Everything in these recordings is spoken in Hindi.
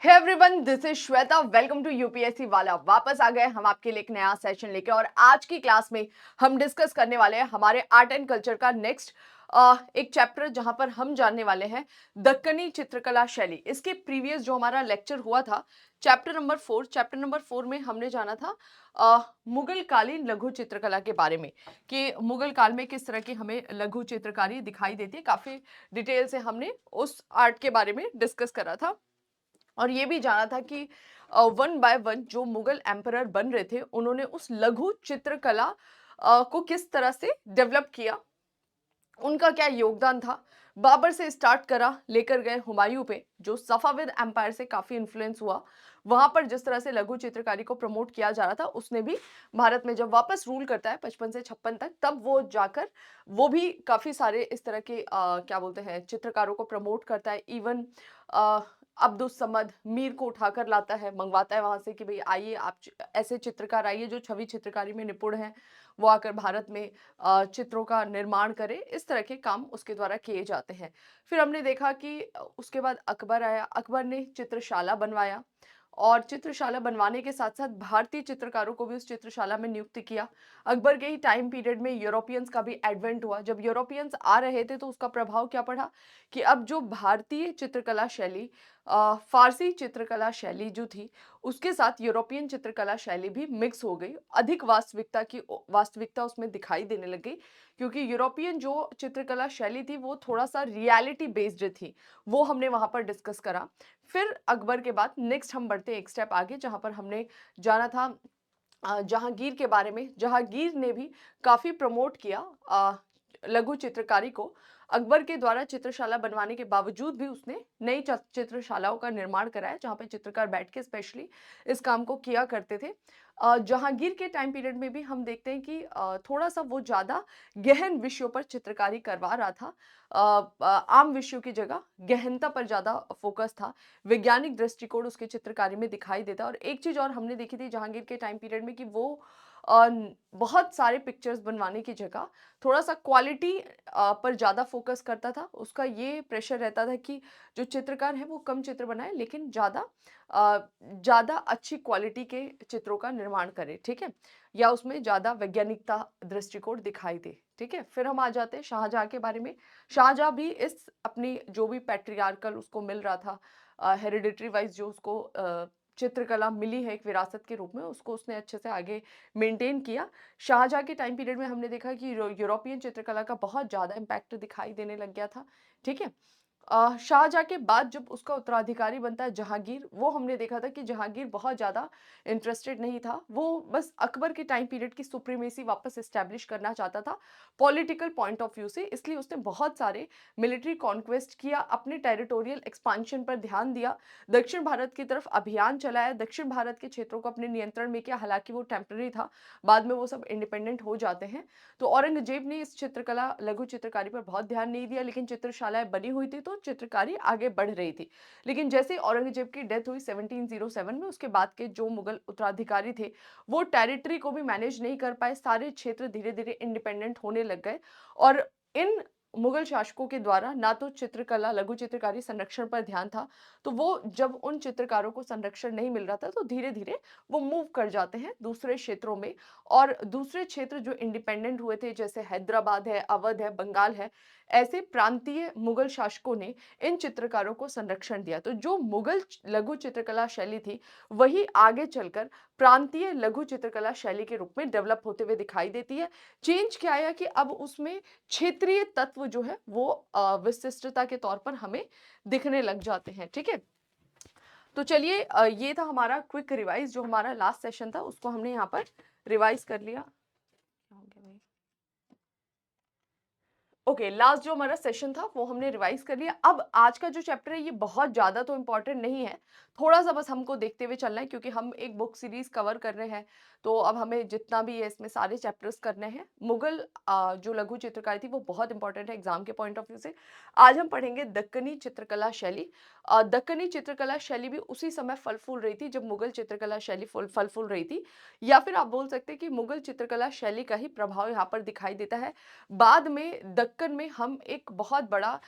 Hey everyone, this is Shweta. Welcome to UPSC वाला। वापस आ गए हम आपके लिए एक नया सेशन लेके। और आज की क्लास में हम डिस्कस करने वाले हैं हमारे आर्ट एंड कल्चर का नेक्स्ट एक चैप्टर, जहां पर हम जानने वाले हैं दक्कनी चित्रकला शैली। इसके प्रीवियस जो हमारा लेक्चर हुआ था, चैप्टर नंबर 4 में हमने जाना था मुगल कालीन लघु चित्रकला के बारे में, कि मुगल काल में किस तरह की हमें लघु चित्रकारी दिखाई देती है। काफी डिटेल से हमने उस आर्ट के बारे में डिस्कस करा था और ये भी जाना था कि वन बाय वन जो मुगल एम्परर बन रहे थे, उन्होंने उस लघु चित्रकला को किस तरह से डेवलप किया, उनका क्या योगदान था। बाबर से स्टार्ट करा, लेकर गए हुमायूं पे, जो सफाविद एम्पायर से काफी इन्फ्लुएंस हुआ। वहां पर जिस तरह से लघु चित्रकारी को प्रमोट किया जा रहा था, उसने भी भारत में जब वापस रूल करता है 55 से 56 तक, तब वो जाकर वो भी काफी सारे इस तरह के क्या बोलते हैं चित्रकारों को प्रमोट करता है। इवन अब्दुस समद मीर को उठाकर लाता है, मंगवाता है वहां से कि भाई आइए आप ऐसे चित्रकार आइए जो छवि चित्रकारी में निपुण हैं, वो आकर भारत में चित्रों का निर्माण करे। इस तरह के काम उसके द्वारा किए जाते हैं। फिर हमने देखा कि उसके बाद अकबर आया। अकबर ने चित्रशाला बनवाया और चित्रशाला बनवाने के साथ साथ भारतीय चित्रकारों को भी उस चित्रशाला में नियुक्त किया। अकबर के ही टाइम पीरियड में यूरोपियंस का भी एडवेंट हुआ। जब यूरोपियंस आ रहे थे तो उसका प्रभाव क्या पड़ा कि अब जो भारतीय चित्रकला शैली, फारसी चित्रकला शैली जो थी, उसके साथ यूरोपियन चित्रकला शैली भी मिक्स हो गई। अधिक वास्तविकता उसमें दिखाई देने लग गई, क्योंकि यूरोपियन जो चित्रकला शैली थी वो थोड़ा सा रियलिटी बेस्ड थी। वो हमने वहां पर डिस्कस करा। फिर अकबर के बाद नेक्स्ट हम बढ़ते हैं एक स्टेप आगे, जहां पर हमने जाना था जहांगीर के बारे में। जहांगीर ने भी काफी प्रमोट किया लघु चित्रकारी को। अकबर के द्वारा चित्रशाला बनवाने के बावजूद भी उसने नई चित्रशालाओं का निर्माण कराया, जहां पे चित्रकार बैठ के स्पेशली इस काम को किया करते थे। जहांगीर के टाइम पीरियड में भी हम देखते हैं कि थोड़ा सा वो ज्यादा गहन विषयों पर चित्रकारी करवा रहा था। आम विषयों की जगह गहनता पर ज्यादा फोकस था। वैज्ञानिक दृष्टिकोण उसके चित्रकारी में दिखाई देता है। और एक चीज और हमने देखी थी जहांगीर के टाइम पीरियड में, कि वो बहुत सारे पिक्चर्स बनवाने की जगह थोड़ा सा क्वालिटी पर ज्यादा फोकस करता था। उसका ये प्रेशर रहता था कि जो चित्रकार है वो कम चित्र बनाए, लेकिन ज्यादा अच्छी क्वालिटी के चित्रों का निर्माण करे, ठीक है, या उसमें ज्यादा वैज्ञानिकता दृष्टिकोण दिखाई दे। ठीक है, फिर हम आ जाते हैं शाहजहां के बारे में। शाहजहां भी इस अपनी जो भी पैट्रियार्कल उसको मिल रहा था, हेरिडिटरी वाइज जो उसको चित्रकला मिली है एक विरासत के रूप में, उसको उसने अच्छे से आगे मेंटेन किया। शाहजहां के टाइम पीरियड में हमने देखा कि यूरोपियन चित्रकला का बहुत ज्यादा इम्पैक्ट दिखाई देने लग गया था। ठीक है, शाहजहां के बाद जब उसका उत्तराधिकारी बनता है जहांगीर, वो हमने देखा था कि जहांगीर बहुत ज्यादा इंटरेस्टेड नहीं था। वो बस अकबर के टाइम पीरियड की सुप्रीमेसी वापस एस्टैब्लिश करना चाहता था पॉलिटिकल पॉइंट ऑफ व्यू से। इसलिए उसने बहुत सारे मिलिट्री कॉन्क्वेस्ट किया, अपने टेरिटोरियल एक्सपांशन पर ध्यान दिया, दक्षिण भारत की तरफ अभियान चलाया, दक्षिण भारत के क्षेत्रों को अपने नियंत्रण में किया। हालांकि वो टेम्पररी था, बाद में वो सब इंडिपेंडेंट हो जाते हैं। तो औरंगजेब ने इस चित्रकला लघु चित्रकारी पर बहुत ध्यान नहीं दिया, लेकिन चित्रशालाएं बनी हुई थी तो चित्रकारी आगे बढ़ रही थी। लेकिन जैसे ही औरंगजेब की डेथ हुई 1707 में, उसके बाद के जो मुगल उत्तराधिकारी थे वो टेरिटरी को भी मैनेज नहीं कर पाए। सारे क्षेत्र धीरे धीरे इंडिपेंडेंट होने लग गए। और इन मुगल शासकों के द्वारा ना तो चित्रकला लघु चित्रकारी संरक्षण पर ध्यान था, तो वो जब उन चित्रकारों को संरक्षण नहीं मिल रहा था तो धीरे धीरे वो मूव कर जाते हैं दूसरे क्षेत्रों में। और दूसरे क्षेत्र जो इंडिपेंडेंट हुए थे, जैसे हैदराबाद है, अवध है, बंगाल है, ऐसे प्रांतीय मुगल शासकों ने इन चित्रकारों को संरक्षण दिया। तो जो मुगल लघु चित्रकला शैली थी, वही आगे चलकर प्रांतीय लघु चित्रकला शैली के रूप में डेवलप होते हुए दिखाई देती है। चेंज क्या आया कि अब उसमें क्षेत्रीय तत्व जो है वो विशिष्टता के तौर पर हमें दिखने लग जाते हैं। ठीक है, तो चलिए, ये था हमारा क्विक रिवाइज। जो हमारा लास्ट सेशन था उसको हमने यहाँ पर रिवाइज कर लिया। क्या हो गया भाई? ओके, लास्ट जो हमारा सेशन था वो हमने रिवाइज कर लिया। अब आज का जो चैप्टर है ये बहुत ज्यादा तो इंपॉर्टेंट नहीं है, थोड़ा सा बस हमको देखते हुए चलना है, क्योंकि हम एक बुक सीरीज कवर कर रहे हैं। तो अब हमें जितना भी है इसमें सारे चैप्टर्स करने हैं। मुगल जो लघु चित्रकारी थी वो बहुत इंपॉर्टेंट है एग्जाम के पॉइंट ऑफ व्यू से। आज हम पढ़ेंगे दक्कनी चित्रकला शैली। दक्कनी चित्रकला शैली भी उसी समय फल फूल रही थी जब मुगल चित्रकला शैली फल फूल रही थी, या फिर आप बोल सकते हैं कि मुगल चित्रकला शैली का ही प्रभाव यहाँ पर दिखाई देता है। बाद में दक्कन में हम एक बहुत बड़ा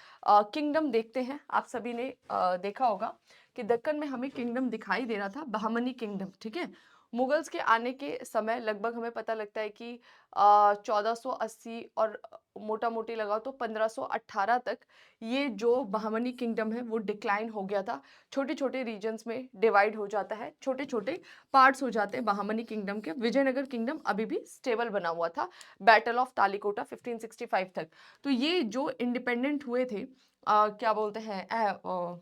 किंगडम देखते हैं। आप सभी ने देखा होगा कि दक्कन में हमें किंगडम दिखाई दे रहा था, बहमनी किंगडम, ठीक है। मुगल्स के आने के समय लगभग हमें पता लगता है कि 1480 और मोटा मोटी लगाओ तो 1518 तक ये जो बहमनी किंगडम है वो डिक्लाइन हो गया था। छोटे छोटे रीजन्स में डिवाइड हो जाता है, छोटे छोटे पार्ट्स हो जाते हैं बहमनी किंगडम के। विजयनगर किंगडम अभी भी स्टेबल बना हुआ था बैटल ऑफ तालिकोटा 1565 तक। तो ये जो इंडिपेंडेंट हुए थे, क्या बोलते हैं,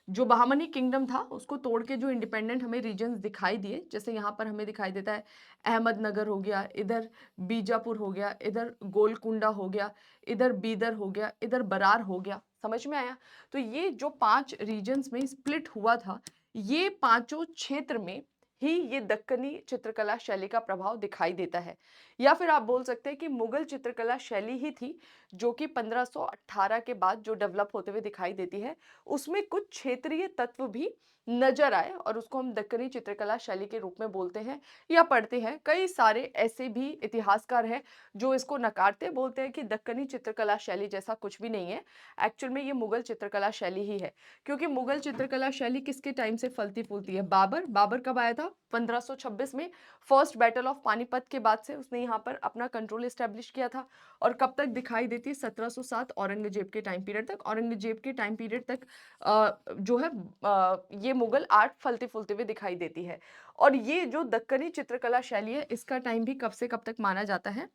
जो बहामनी किंगडम था उसको तोड़ के जो इंडिपेंडेंट हमें रीजन्स दिखाई दिए, जैसे यहाँ पर हमें दिखाई देता है अहमदनगर हो गया, इधर बीजापुर हो गया, इधर गोलकुंडा हो गया, इधर बीदर हो गया, इधर बरार हो गया। समझ में आया? तो ये जो 5 रीजन्स में स्प्लिट हुआ था, ये पांचों क्षेत्र में ही ये दक्कनी चित्रकला शैली का प्रभाव दिखाई देता है। या फिर आप बोल सकते हैं कि मुगल चित्रकला शैली ही थी जो कि 1518 के बाद जो डेवलप होते हुए दिखाई देती है, उसमें कुछ क्षेत्रीय तत्व भी नजर आए और उसको हम दक्कनी चित्रकला शैली के रूप में बोलते हैं या पढ़ते हैं। कई सारे ऐसे भी इतिहासकार हैं जो इसको नकारते, बोलते हैं कि दक्कनी चित्रकला शैली जैसा कुछ भी नहीं है, एक्चुअल में ये मुगल चित्रकला शैली ही है। क्योंकि मुगल चित्रकला शैली किसके टाइम से फलती फूलती है? बाबर कब आया था? 1526 में। फर्स्ट बैटल ऑफ पानीपत के बाद से उसने यहाँ पर अपना कंट्रोल एस्टेब्लिश किया था। और कब तक दिखाई देती है? 1707 औरंगजेब के टाइम पीरियड तक। औरंगजेब के टाइम पीरियड तक जो है ये मुगल आर्ट फलते फूलते हुए दिखाई देती है। और ये जो दक्कनी चित्रकला शैली है, इसका टाइम भी कब से कब तक माना जाता है?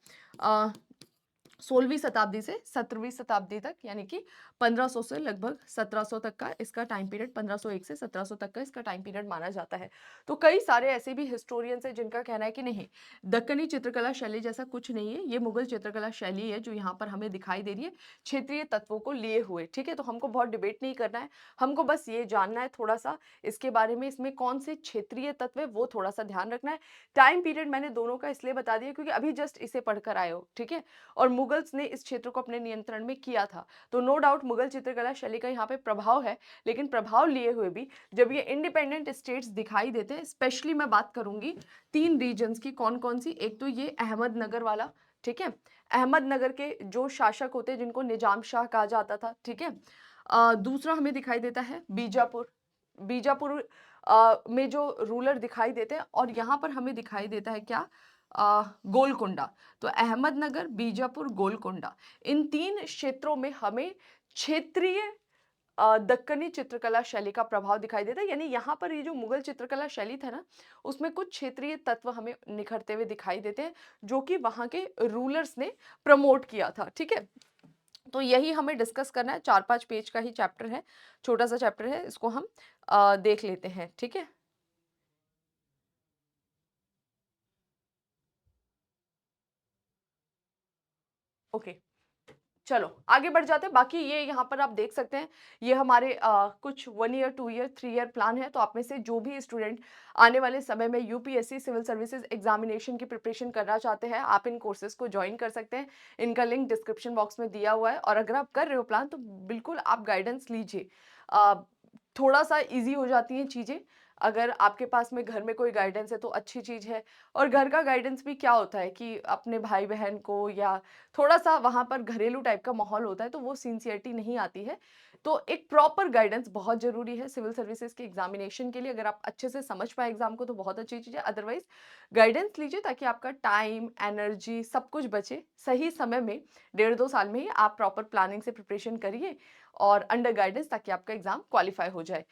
16वीं शताब्दी से 17वीं शताब्दी तक, यानी कि 1500 से लगभग 1700 तक का इसका टाइम पीरियड, 1501 से 1700 तक का इसका टाइम पीरियड माना जाता है। तो कई सारे ऐसे भी हिस्टोरियंस हैं जिनका कहना है कि नहीं, दक्कनी चित्रकला शैली जैसा कुछ नहीं है, ये मुगल चित्रकला शैली है जो यहाँ पर हमें दिखाई दे रही है क्षेत्रीय तत्वों को लिए हुए। ठीक है, तो हमको बहुत डिबेट नहीं करना है, हमको बस ये जानना है थोड़ा सा इसके बारे में, इसमें कौन से क्षेत्रीय तत्व है वो थोड़ा सा ध्यान रखना है। टाइम पीरियड मैंने दोनों का इसलिए बता दिया क्योंकि अभी जस्ट इसे पढ़कर आए हो, ठीक है। और मुगल्स ने इस क्षेत्र को अपने नियंत्रण में किया था, तो नो डाउट मुगल चित्रकला शैली का यहाँ पे प्रभाव है। लेकिन प्रभाव लिए हुए भी जब ये इंडिपेंडेंट स्टेट्स दिखाई देते हैं, स्पेशली मैं बात करूंगी 3 रीजन्स की, कौन कौन सी? एक तो ये अहमदनगर वाला, ठीक है, अहमदनगर के जो शासक होते हैं जिनको निजाम शाह कहा जाता था, ठीक है। दूसरा हमें दिखाई देता है बीजापुर। बीजापुर में जो रूलर दिखाई देते हैं, और यहाँ पर हमें दिखाई देता है क्या? गोलकुंडा। तो अहमदनगर, बीजापुर, गोलकुंडा, इन 3 क्षेत्रों में हमें क्षेत्रीय दक्कनी चित्रकला शैली का प्रभाव दिखाई देता है। यानी यहाँ पर ये जो मुगल चित्रकला शैली था ना, उसमें कुछ क्षेत्रीय तत्व हमें निखरते हुए दिखाई देते हैं जो कि वहाँ के रूलर्स ने प्रमोट किया था, ठीक है। तो यही हमें डिस्कस करना है, 4-5 पेज का ही चैप्टर है, छोटा सा चैप्टर है, इसको हम देख लेते हैं, ठीक है। ओके, चलो आगे बढ़ जाते हैं। बाकी ये यहाँ पर आप देख सकते हैं, ये हमारे कुछ 1 ईयर, 2 ईयर, 3 ईयर प्लान है। तो आप में से जो भी स्टूडेंट आने वाले समय में यूपीएससी सिविल सर्विसेज एग्जामिनेशन की प्रिपरेशन करना चाहते हैं, आप इन कोर्सेज को ज्वाइन कर सकते हैं। इनका लिंक डिस्क्रिप्शन बॉक्स में दिया हुआ है। और अगर आप कर रहे हो प्लान तो बिल्कुल आप गाइडेंस लीजिए, थोड़ा सा ईजी हो जाती हैं चीज़ें। अगर आपके पास में घर में कोई गाइडेंस है तो अच्छी चीज़ है। और घर का गाइडेंस भी क्या होता है कि अपने भाई बहन को, या थोड़ा सा वहाँ पर घरेलू टाइप का माहौल होता है तो वो सिंसियरिटी नहीं आती है। तो एक प्रॉपर गाइडेंस बहुत ज़रूरी है सिविल सर्विसेज के एग्जामिनेशन के लिए। अगर आप अच्छे से समझ पाए एग्जाम को तो बहुत अच्छी चीज़ है, अदरवाइज गाइडेंस लीजिए ताकि आपका टाइम, एनर्जी सब कुछ बचे। सही समय में 1.5-2 साल में ही आप प्रॉपर प्लानिंग से प्रिपरेशन करिए और अंडर गाइडेंस, ताकि आपका एग्जाम क्वालिफाई हो जाए।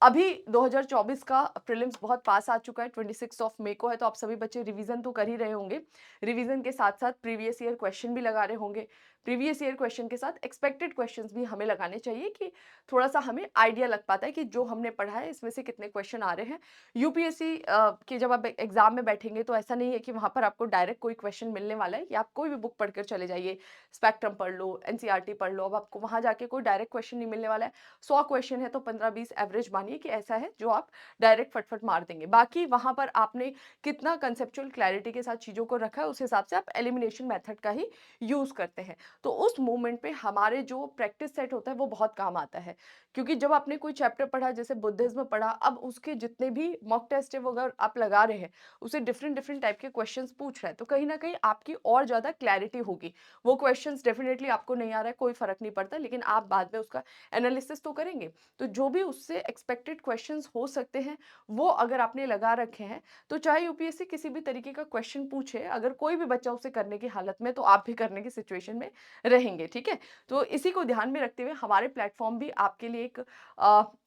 अभी 2024 का प्रीलिम्स बहुत पास आ चुका है, 26 मई को है, तो आप सभी बच्चे रिवीजन तो कर ही रहे होंगे। रिवीजन के साथ साथ प्रीवियस ईयर क्वेश्चन भी लगा रहे होंगे। प्रीवियस ईयर क्वेश्चन के साथ एक्सपेक्टेड क्वेश्चंस भी हमें लगाने चाहिए कि थोड़ा सा हमें आइडिया लग पाता है कि जो हमने पढ़ा है इसमें से कितने क्वेश्चन आ रहे हैं। यूपीएससी के जब आप एग्जाम में बैठेंगे तो ऐसा नहीं है कि वहां पर आपको डायरेक्ट कोई क्वेश्चन मिलने वाला है, या आप कोई भी बुक पढ़कर चले जाइए, स्पेक्ट्रम पढ़ लो, एनसीईआरटी पढ़ लो, अब आपको वहां जाके कोई डायरेक्ट क्वेश्चन नहीं मिलने वाला है। 100 क्वेश्चन है तो 15-20 एवरेज मानिए कि ऐसा है जो आप डायरेक्ट फटफट मार देंगे। बाकी वहां पर आपने कितना कंसेप्चुअल क्लैरिटी के साथ चीजों को रखा है, उस हिसाब से आप एलिमिनेशन मेथड का ही यूज करते हैं। तो उस मोमेंट पे हमारे जो प्रैक्टिस सेट होता है वो बहुत काम आता है। क्योंकि जब आपने कोई चैप्टर पढ़ा, जैसे बुद्धिज़्म पढ़ा, अब उसके जितने भी मॉक टेस्ट है वो अगर आप लगा रहे हैं, उसे डिफरेंट डिफरेंट टाइप के क्वेश्चंस पूछ रहा है, तो कहीं न कहीं आपकी और ज़्यादा क्लैरिटी होगी। वो क्वेश्चंस डेफिनिटली आपको नहीं आ रहा है, कोई फ़र्क नहीं पड़ता, लेकिन आप बाद में उसका एनालिसिस तो करेंगे। तो जो भी उससे एक्सपेक्टेड क्वेश्चंस हो सकते हैं, वो अगर आपने लगा रखे हैं, तो चाहे यूपीएससी किसी भी तरीके का क्वेश्चन पूछे, अगर कोई भी बच्चा उसे करने की हालत में, तो आप भी करने की सिचुएशन में रहेंगे, ठीक है? तो इसी को ध्यान में रखते हुए हमारे प्लेटफ़ॉर्म भी आपके लिए एक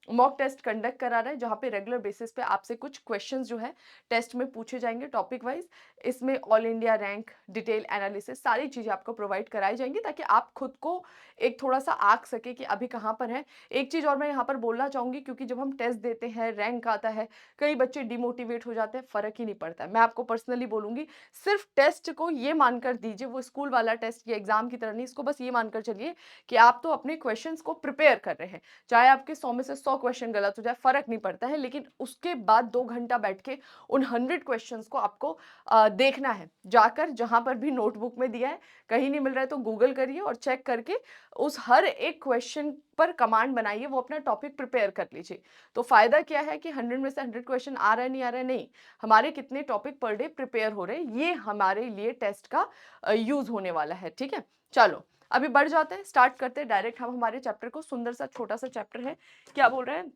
मॉक टेस्ट कंडक्ट करा रहा है, जहाँ पे रेगुलर बेसिस पे आपसे कुछ क्वेश्चंस जो है टेस्ट में पूछे जाएँगे टॉपिक वाइज़। इसमें all India rank, detail analysis सारी चीज़ें आपको प्रोवाइड कराई जाएँगी, ताकि आप खुद को एक थोड़ा-सा आँक सकें कि अभी कहाँ पर हैं। एक चीज़ और मैं यहाँ पर बोलना चाहूँगी, क्योंकि जब हम टेस्ट देते हैं, रैंक आता है, कई बच्चे डिमोटिवेट हो जाते हैं, फ़र्क ही नहीं पड़ता है। मैं आपको पर्सनली बोलूँगी, सिर्फ़ टेस्ट को ये मानकर दीजिए, वो स्कूल वाला टेस्ट या एग्ज़ाम की तरह नहीं, इसको बस ये मानकर चलिए कि आप तो अपने क्वेश्चंस को प्रिपेयर कर रहे हैं। चाहे आपके 100 में से 100 क्वेश्चन गलत हो जाए, फ़र्क नहीं पड़ता है, लेकिन उसके बाद 2 घंटा बैठ के उन 100 क्वेश्चंस को आपको देखना है। जाकर जहाँ पर भी नोटबुक में दिया है, कहीं नहीं मिल रहा है तो गूगल करिए और चेक करके उस हर एक क्वेश्चन पर कमांड बनाइए, वो अपना टॉपिक प्रिपेयर कर लीजिए। तो फ़ायदा क्या है कि 100 में से 100 क्वेश्चन आ रहा है, नहीं आ रहा है, नहीं। हमारे कितने टॉपिक पर डे प्रिपेयर हो रहे हैं, ये हमारे लिए टेस्ट का यूज़ होने वाला है, ठीक है? चलो, अभी बढ़ जाते हैं, स्टार्ट करते हैं डायरेक्ट हम हमारे चैप्टर को। सुंदर सा छोटा-सा चैप्टर है। क्या बोल रहे हैं?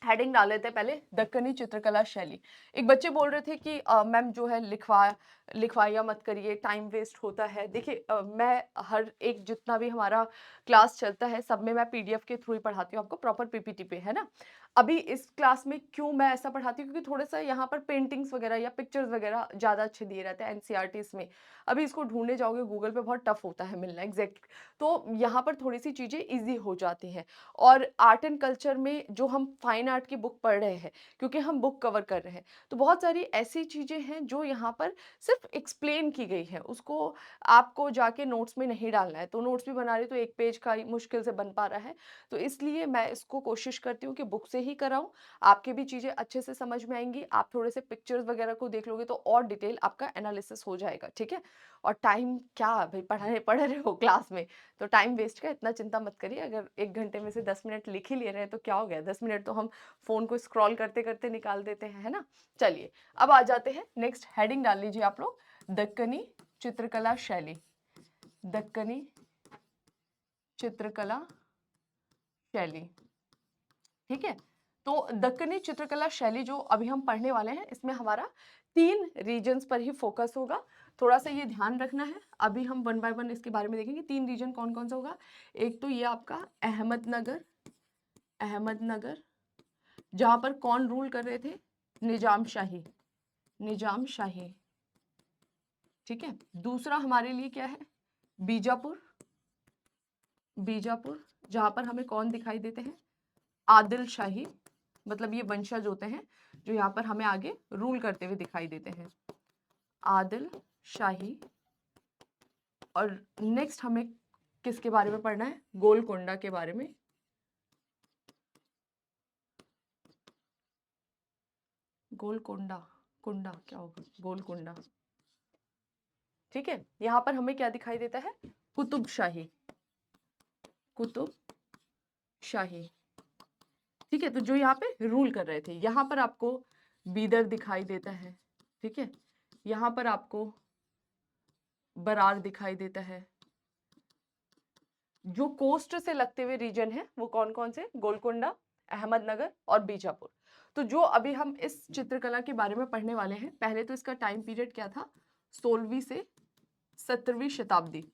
हेडिंग डाल लेते हैं पहले, दक्कनी चित्रकला शैली। एक बच्चे बोल रहे थे कि मैम जो है लिखवाइया मत करिए, टाइम वेस्ट होता है। देखिए मैं हर एक जितना भी हमारा क्लास चलता है, सब में मैं पीडीएफ के थ्रू ही पढ़ाती हूँ आपको, प्रॉपर पीपीटी पे, है ना? अभी इस क्लास में क्यों मैं ऐसा पढ़ाती हूँ, क्योंकि थोड़ा-सा यहाँ पर पेंटिंग्स वगैरह या पिक्चर्स वगैरह ज़्यादा अच्छे दिए रहते हैं एनसीईआरटीज़ में। अभी इसको ढूँढने जाओगे गूगल पे, बहुत टफ होता है मिलना एग्ज़ैक्ट। तो यहाँ पर थोड़ी-सी चीज़ें ईज़ी हो जाती हैं। और आर्ट एंड कल्चर में जो हम फाइन आर्ट की बुक पढ़ रहे हैं, क्योंकि हम बुक कवर कर रहे हैं, तो बहुत सारी ऐसी चीज़ें हैं जो यहाँ पर सिर्फ़ एक्सप्लेन की गई है, उसको आपको जाके नोट्स में नहीं डालना है। तो नोट्स भी बना रही हूँ तो 1 पेज का ही मुश्किल से बन पा रहा है। तो इसलिए मैं इसको कोशिश करती हूँ कि बुक से ही कराऊँ, आपकी भी चीज़ें अच्छे से समझ में आएँगी, आप थोड़े से पिक्चर्स वगैरह को देख लोगे तो और डिटेल आपका एनालिसिस हो जाएगा, ठीक है? और टाइम क्या भई, पढ़ रहे हो क्लास में, तो टाइम वेस्ट का इतना चिंता मत करिए। अगर 1 घंटे में से 10 मिनट लिख ही ले रहे हैं तो क्या हो गया, 10 मिनट तो हम फ़ोन को स्क्रॉल करते-करते निकाल देते हैं, है ना? चलिए, अब आ जाते हैं नेक्स्ट, हेडिंग डाल लीजिए आप लोग, दक्कनी चित्रकला शैली। दक्कनी चित्रकला शैली, ठीक है? तो दक्कनी चित्रकला शैली जो अभी हम पढ़ने वाले हैं, इसमें हमारा 3 रीजन्स पर ही फ़ोकस होगा। थोड़ा-सा ये ध्यान रखना है, अभी हम वन बाय वन इसके बारे में देखेंगे। 3 रीजन कौन-कौन सा होगा? एक तो ये आपका अहमदनगर, अहमदनगर, जहाँ पर कौन रूल कर रहे थे? निजाम शाही, निजाम शाही, ठीक है? दूसरा हमारे लिए क्या है? बीजापुर, बीजापुर, जहाँ पर हमें कौन दिखाई देते हैं? आदिल शाही, मतलब ये वंशज होते हैं जो यहाँ पर हमें आगे रूल करते हुए दिखाई देते हैं, आदिल शाही। और नेक्स्ट हमें किसके बारे में पढ़ना है? गोलकोंडा के बारे में। गोलकोंडा, कुंडा क्या होगा? गोलकोंडा, ठीक है? यहाँ पर हमें क्या दिखाई देता है? कुतुब शाही, कुतुब शाही, ठीक है? तो जो यहाँ पे रूल कर रहे थे, यहाँ पर आपको बीदर दिखाई देता है, ठीक है? यहाँ पर आपको बरार दिखाई देता है। जो कोस्ट से लगते हुए रीजन है वो कौन कौन से? गोलकोंडा, अहमदनगर और बीजापुर। तो जो अभी हम इस चित्रकला के बारे में पढ़ने वाले हैं, पहले तो इसका टाइम पीरियड क्या था? 16वीं से 17वीं शताब्दी।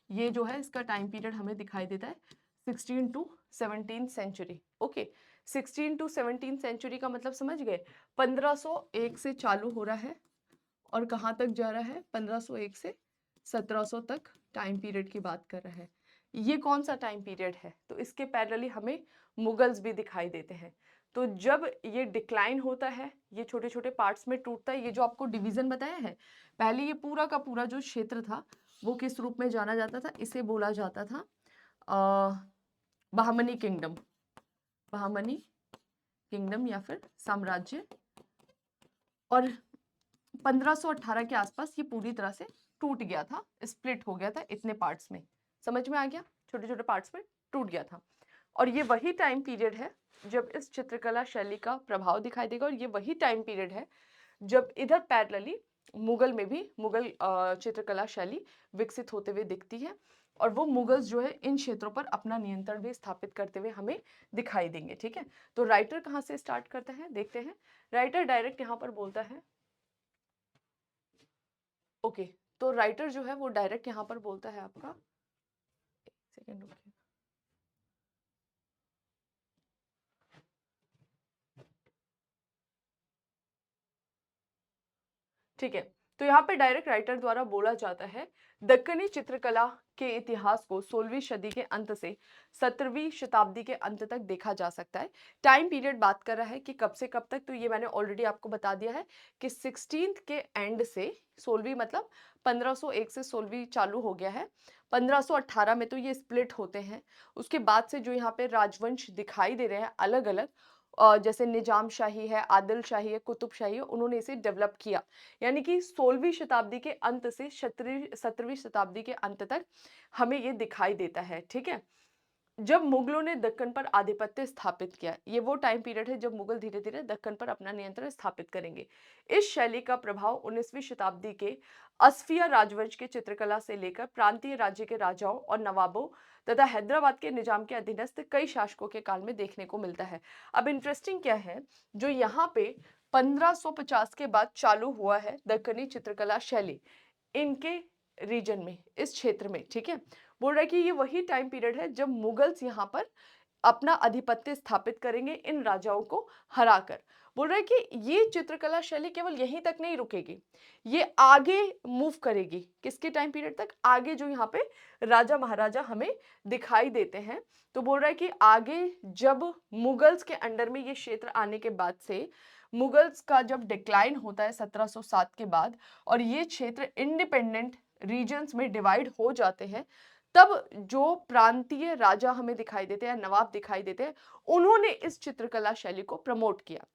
ये जो है इसका टाइम पीरियड हमें दिखाई देता है 16 to 17 century. Okay, 16 to 17 century का मतलब समझ गए? 1501 से चालू हो रहा है और कहाँ तक जा रहा है? 1501 से 1700 तक टाइम पीरियड की बात कर रहा है। ये कौन सा टाइम पीरियड है? तो इसके पैरेलली हमें मुगल्स भी दिखाई देते हैं। तो जब ये डिक्लाइन होता है, ये छोटे-छोटे पार्ट्स में टूटता है, ये जो आपको डिवीजन बताया है, पहले ये पूरा का पूरा जो क्षेत्र था, वो किस रूप में जाना जाता था? इसे बोला जाता था बहमनी किंगडम, बहमनी किंगडम या फिर साम्राज्य। और 1518 के आसपास ये पूरी तरह से टूट गया था, स्प्लिट हो गया था इतने पार्ट्स में, समझ में आ गया, छोटे छोटे पार्ट्स में टूट गया था। और ये वही टाइम पीरियड है जब इस चित्रकला शैली का प्रभाव दिखाई देगा, और ये वही टाइम पीरियड है जब इधर पैरेलली मुगल में भी मुगल चित्रकला शैली विकसित होते हुए दिखती है, और वो मुगल्स जो है इन क्षेत्रों पर अपना नियंत्रण भी स्थापित करते हुए हमें दिखाई देंगे। ठीक है, तो राइटर कहाँ से स्टार्ट करता है देखते हैं। राइटर डायरेक्ट यहाँ पर बोलता है, ओके, तो राइटर जो है वो डायरेक्ट यहाँ पर बोलता है आपका, सेकेंड रुकिए, ठीक है, तो यहाँ पे डायरेक्ट राइटर द्वारा बोला जाता है, दक्कनी चित्रकला के इतिहास को 16वीं सदी के अंत से 17वीं शताब्दी के अंत तक देखा जा सकता है। टाइम पीरियड बात कर रहा है कि कब से कब तक, तो ये मैंने ऑलरेडी आपको बता दिया है कि 16th के एंड से 16वीं मतलब 1501 से 16वीं चालू हो गया है, 1518 में तो ये स्प्लिट होते हैं। उसके बाद से जो यहाँ पे राजवंश दिखाई दे रहे हैं अलग अलग, जैसे निजाम शाही है, आदिल शाही है, कुतुब शाही है, उन्होंने इसे डेवलप किया। यानी कि 16वीं शताब्दी के अंत से 17वीं शताब्दी के अंत तक हमें ये दिखाई देता है। ठीक है, जब मुगलों ने दक्कन पर आधिपत्य स्थापित किया, ये वो टाइम पीरियड है जब मुगल धीरे धीरे दक्कन पर अपना नियंत्रण स्थापित करेंगे। इस शैली का प्रभाव 19वीं शताब्दी के असफिया राजवंश के चित्रकला से लेकर प्रांतीय राज्य के राजाओं और नवाबों तथा हैदराबाद के निजाम के अधीनस्थ कई शासकों के काल में देखने को मिलता है। अब इंटरेस्टिंग क्या है, जो यहाँ पे 1550 के बाद चालू हुआ है दक्कनी चित्रकला शैली इनके रीजन में, इस क्षेत्र में, ठीक है, बोल रहा है कि ये वही टाइम पीरियड है जब मुगल्स यहाँ पर अपना आधिपत्य स्थापित करेंगे इन राजाओं को हराकर। बोल रहा है कि ये चित्रकला शैली केवल यहीं तक नहीं रुकेगी, ये आगे मूव करेगी। किसके टाइम पीरियड तक? आगे जो यहाँ पे राजा महाराजा हमें दिखाई देते हैं। तो बोल रहा है कि आगे जब मुगल्स के अंडर में ये क्षेत्र आने के बाद से, मुगल्स का जब डिक्लाइन होता है 1707 के बाद, और ये क्षेत्र इंडिपेंडेंट रीजन्स में डिवाइड हो जाते हैं, तब जो प्रांतीय राजा हमें दिखाई देते हैं, नवाब दिखाई देते हैं, उन्होंने इस चित्रकला शैली को प्रमोट किया।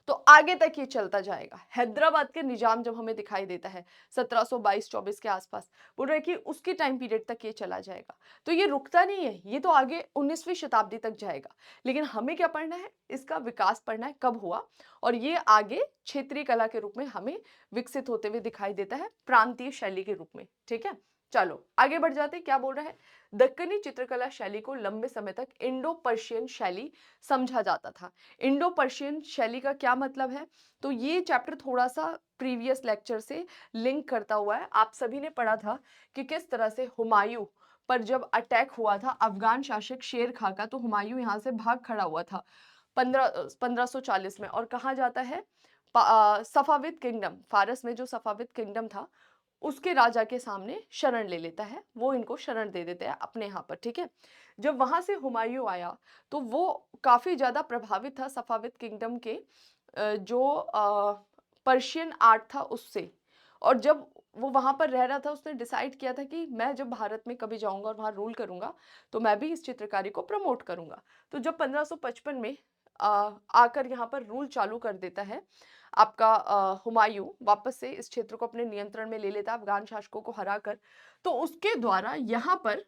तो आगे तक ये चलता जाएगा। हैदराबाद के निजाम जब हमें दिखाई देता है 1722-24 के आसपास, बोल रहे कि उसकी टाइम पीरियड तक ये चला जाएगा। तो ये रुकता नहीं है, ये तो आगे 19वीं शताब्दी तक जाएगा। लेकिन हमें क्या पढ़ना है? इसका विकास पढ़ना है, कब हुआ, और ये आगे क्षेत्रीय कला के रूप में हमें विकसित होते हुए दिखाई देता है, प्रांतीय शैली के रूप में। ठीक है, चलो आगे बढ़ जाते हैं। क्या बोल रहा है? दक्कनी चित्रकला शैली को लंबे समय तक इंडो पर्शियन शैली समझा जाता था। इंडो पर्शियन शैली का क्या मतलब है? तो ये चैप्टर थोड़ा सा प्रीवियस लेक्चर से लिंक करता हुआ है। आप सभी ने पढ़ा था कि किस तरह से हुमायूं पर जब अटैक हुआ था अफगान शासक शेर खां का, तो हुमायूं यहाँ से भाग खड़ा हुआ था 1540 में, और कहा जाता है सफाविद किंगडम, फारस में जो सफाविद किंगडम था उसके राजा के सामने शरण ले लेता है, वो इनको शरण दे देते हैं अपने यहाँ पर। ठीक है, जब वहां से हुमायूं आया तो वो काफी ज्यादा प्रभावित था सफाविद किंगडम के जो पर्शियन आर्ट था उससे, और जब वो वहां पर रह रहा था उसने डिसाइड किया था कि मैं जब भारत में कभी जाऊंगा और वहां रूल करूंगा तो मैं भी इस चित्रकारी को प्रमोट करूंगा। तो जब 1555 में आकर यहाँ पर रूल चालू कर देता है आपका हुमायूं, वापस से इस क्षेत्र को अपने नियंत्रण में ले लेता है अफगान शासकों को हराकर, तो उसके द्वारा यहाँ पर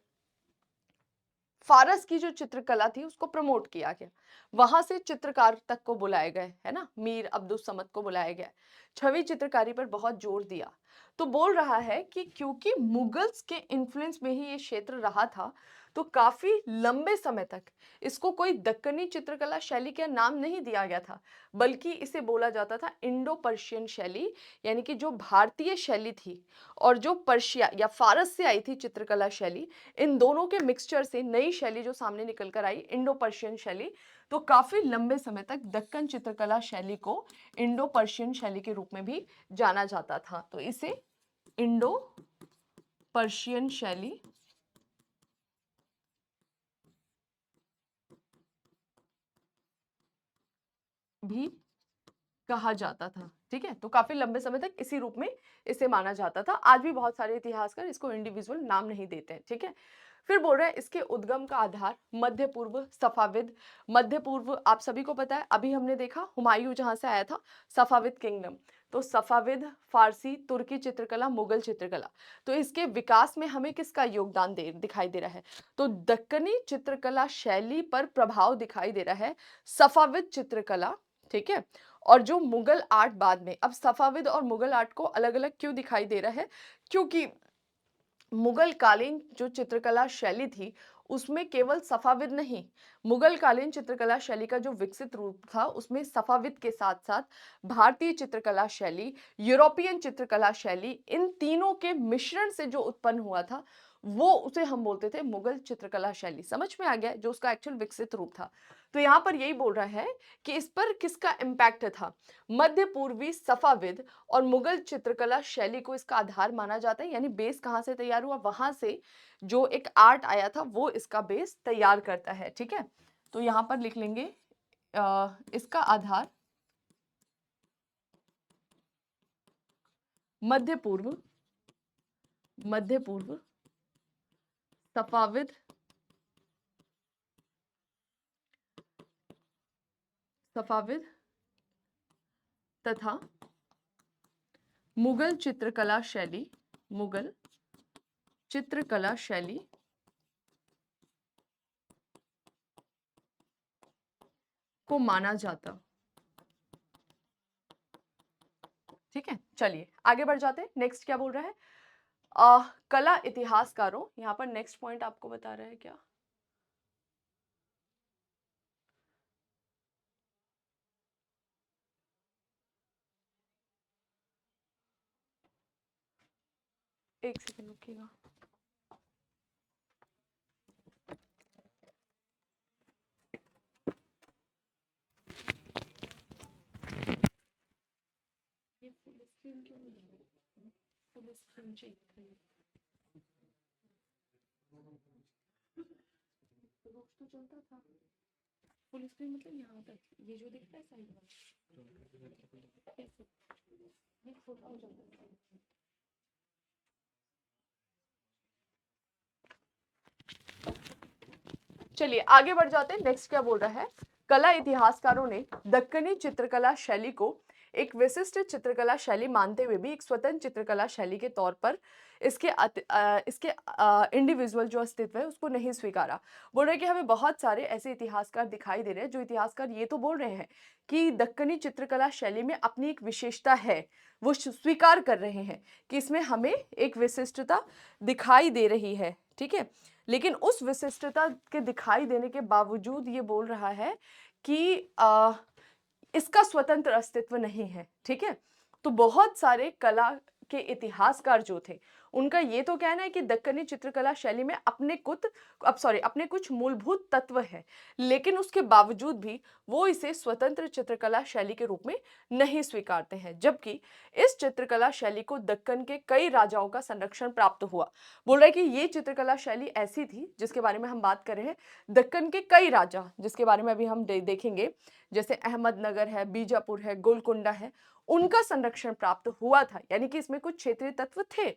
फारस की जो चित्रकला थी उसको प्रमोट किया गया। वहां से चित्रकार तक को बुलाए गए, है ना, मीर अब्दुल समद को बुलाया गया, छवि चित्रकारी पर बहुत जोर दिया। तो बोल रहा है कि क्योंकि मुगल्स के इन्फ्लुएंस में ही ये क्षेत्र रहा था, तो काफी लंबे समय तक इसको कोई दक्कनी चित्रकला शैली का नाम नहीं दिया गया था, बल्कि इसे बोला जाता था इंडो पर्शियन शैली, यानी कि जो भारतीय शैली थी और जो पर्शिया या फारस से आई थी चित्रकला शैली, इन दोनों के मिक्सचर से नई शैली जो सामने निकल कर आई, इंडो पर्शियन शैली। तो काफी लंबे समय तक दक्कन चित्रकला शैली को इंडो पर्शियन शैली के रूप में भी जाना जाता था। तो इसे इंडो पर्शियन शैली भी कहा जाता था। ठीक है, तो काफी लंबे समय तक इसी रूप में इसे माना जाता था। आज भी बहुत सारे इतिहासकार इसको इंडिविजुअल नाम नहीं देते हैं। ठीक है, फिर बोल रहा है इसके उद्गम का आधार मध्य पूर्व, सफाविद। मध्य पूर्व आप सभी को पता है, अभी हमने देखा हुमायूं जहां से आया था, सफाविद किंगडम। तो सफाविद, फारसी, तुर्की चित्रकला, मुगल चित्रकला। तो इसके विकास में हमें किसका योगदान दिखाई दे रहा है? तो दक्कनी चित्रकला शैली पर प्रभाव दिखाई दे रहा है सफाविद चित्रकला, ठीक है। और जो मुगल आर्ट बाद में, अब सफाविद और मुगल आर्ट को अलग अलग क्यों दिखाई दे रहा है? क्योंकि मुगल कालीन जो चित्रकला शैली थी उसमें केवल सफाविद नहीं, मुगल कालीन चित्रकला शैली का जो विकसित रूप था उसमें सफाविद के साथ साथ भारतीय चित्रकला शैली, यूरोपियन चित्रकला शैली, इन तीनों के मिश्रण से जो उत्पन्न हुआ था वो उसे हम बोलते थे मुगल चित्रकला शैली। समझ में आ गया, जो उसका एक्चुअल विकसित रूप था। तो यहाँ पर यही बोल रहा है कि इस पर किसका इम्पैक्ट था? मध्य पूर्वी सफाविद और मुगल चित्रकला शैली को इसका आधार माना जाता है, यानी बेस कहाँ से तैयार हुआ, वहां से जो एक आर्ट आया था वो इसका बेस तैयार करता है, ठीक है। तो यहां पर लिख लेंगे इसका आधार मध्य पूर्व, मध्य पूर्व सफाविद, सफाविद तथा मुगल चित्रकला शैली, मुगल चित्रकला शैली को माना जाता। ठीक है, चलिए आगे बढ़ जाते हैं। नेक्स्ट क्या बोल रहा है? कला इतिहासकारों, यहाँ पर नेक्स्ट पॉइंट आपको बता रहा है क्या? एक सेकंड रुकिएगा। ये फुल स्क्रीन क्यों नहीं है? फुल स्क्रीन चाहिए। रोज तो चलता था फुल स्क्रीन, मतलब यहाँ तक ये जो दिखता है साइड में ऐसे, ये छोटा हो जाता है। चलिए आगे बढ़ जाते हैं। नेक्स्ट क्या बोल रहा है? कला इतिहासकारों ने दक्कनी चित्रकला शैली को एक विशिष्ट चित्रकला शैली मानते हुए भी एक स्वतंत्र चित्रकला शैली के तौर पर इसके इंडिविजुअल जो अस्तित्व है उसको नहीं स्वीकारा। बोल रहे हैं कि हमें बहुत सारे ऐसे इतिहासकार दिखाई दे रहे हैं जो इतिहासकार ये तो बोल रहे हैं कि दक्कनी चित्रकला शैली में अपनी एक विशेषता है, वो स्वीकार कर रहे हैं कि इसमें हमें एक विशिष्टता दिखाई दे रही है, ठीक है। लेकिन उस विशिष्टता के दिखाई देने के बावजूद ये बोल रहा है कि इसका स्वतंत्र अस्तित्व नहीं है, ठीक है। तो बहुत सारे कला के इतिहासकार जो थे उनका ये तो कहना है कि दक्कनी चित्रकला शैली में अपने कुछ मूलभूत तत्व है, लेकिन उसके बावजूद भी वो इसे स्वतंत्र चित्रकला शैली के रूप में नहीं स्वीकारते हैं, जबकि इस चित्रकला शैली को दक्कन के कई राजाओं का संरक्षण प्राप्त हुआ। बोल रहे हैं कि ये चित्रकला शैली ऐसी थी जिसके बारे में हम बात कर रहे हैं, दक्कन के कई राजा जिसके बारे में अभी हम देखेंगे, जैसे अहमदनगर है, बीजापुर है, गोलकुंडा है, उनका संरक्षण प्राप्त हुआ था। यानी कि इसमें कुछ क्षेत्रीय तत्व थे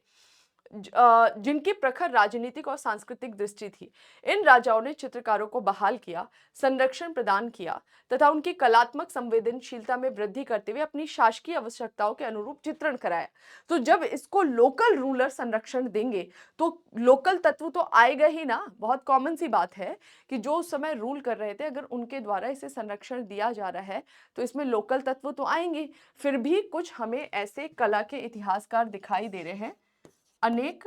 जिनकी प्रखर राजनीतिक और सांस्कृतिक दृष्टि थी। इन राजाओं ने चित्रकारों को बहाल किया, संरक्षण प्रदान किया तथा उनकी कलात्मक संवेदनशीलता में वृद्धि करते हुए अपनी शासकीय आवश्यकताओं के अनुरूप चित्रण कराया। तो जब इसको लोकल रूलर संरक्षण देंगे तो लोकल तत्व तो आएगा ही ना। बहुत कॉमन सी बात है कि जो उस समय रूल कर रहे थे, अगर उनके द्वारा इसे संरक्षण दिया जा रहा है तो इसमें लोकल तत्व तो आएंगे। फिर भी कुछ हमें ऐसे कला के इतिहासकार दिखाई दे रहे हैं, अनेक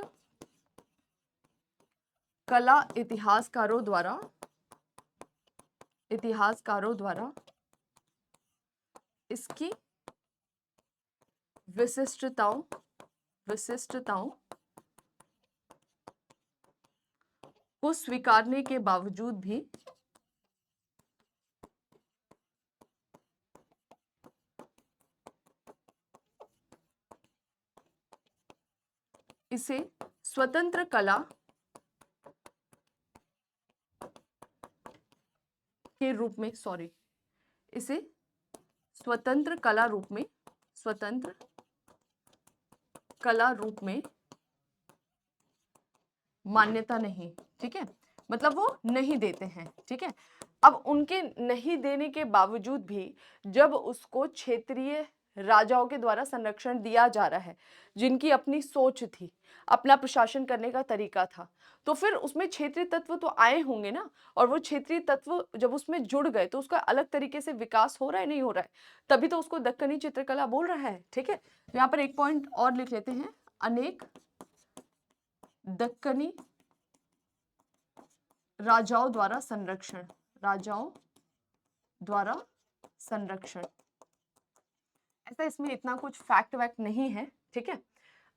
कला इतिहासकारों द्वारा इसकी विशिष्टताओं को स्वीकारने के बावजूद भी इसे स्वतंत्र कला के रूप में इसे स्वतंत्र कला रूप में मान्यता नहीं, ठीक है, मतलब वो नहीं देते हैं, ठीक है। अब उनके नहीं देने के बावजूद भी जब उसको क्षेत्रीय राजाओं के द्वारा संरक्षण दिया जा रहा है, जिनकी अपनी सोच थी, अपना प्रशासन करने का तरीका था, तो फिर उसमें क्षेत्रीय तत्व तो आए होंगे ना, और वो क्षेत्रीय तत्व जब उसमें जुड़ गए तो उसका अलग तरीके से विकास हो रहा है, नहीं हो रहा है, तभी तो उसको दक्कनी चित्रकला बोल रहा है, ठीक है। तो यहाँ पर एक पॉइंट और लिख लेते हैं, अनेक दक्कनी राजाओं द्वारा संरक्षण, राजाओं द्वारा संरक्षण। ऐसा इसमें इतना कुछ फैक्ट वैक्ट नहीं है, ठीक है।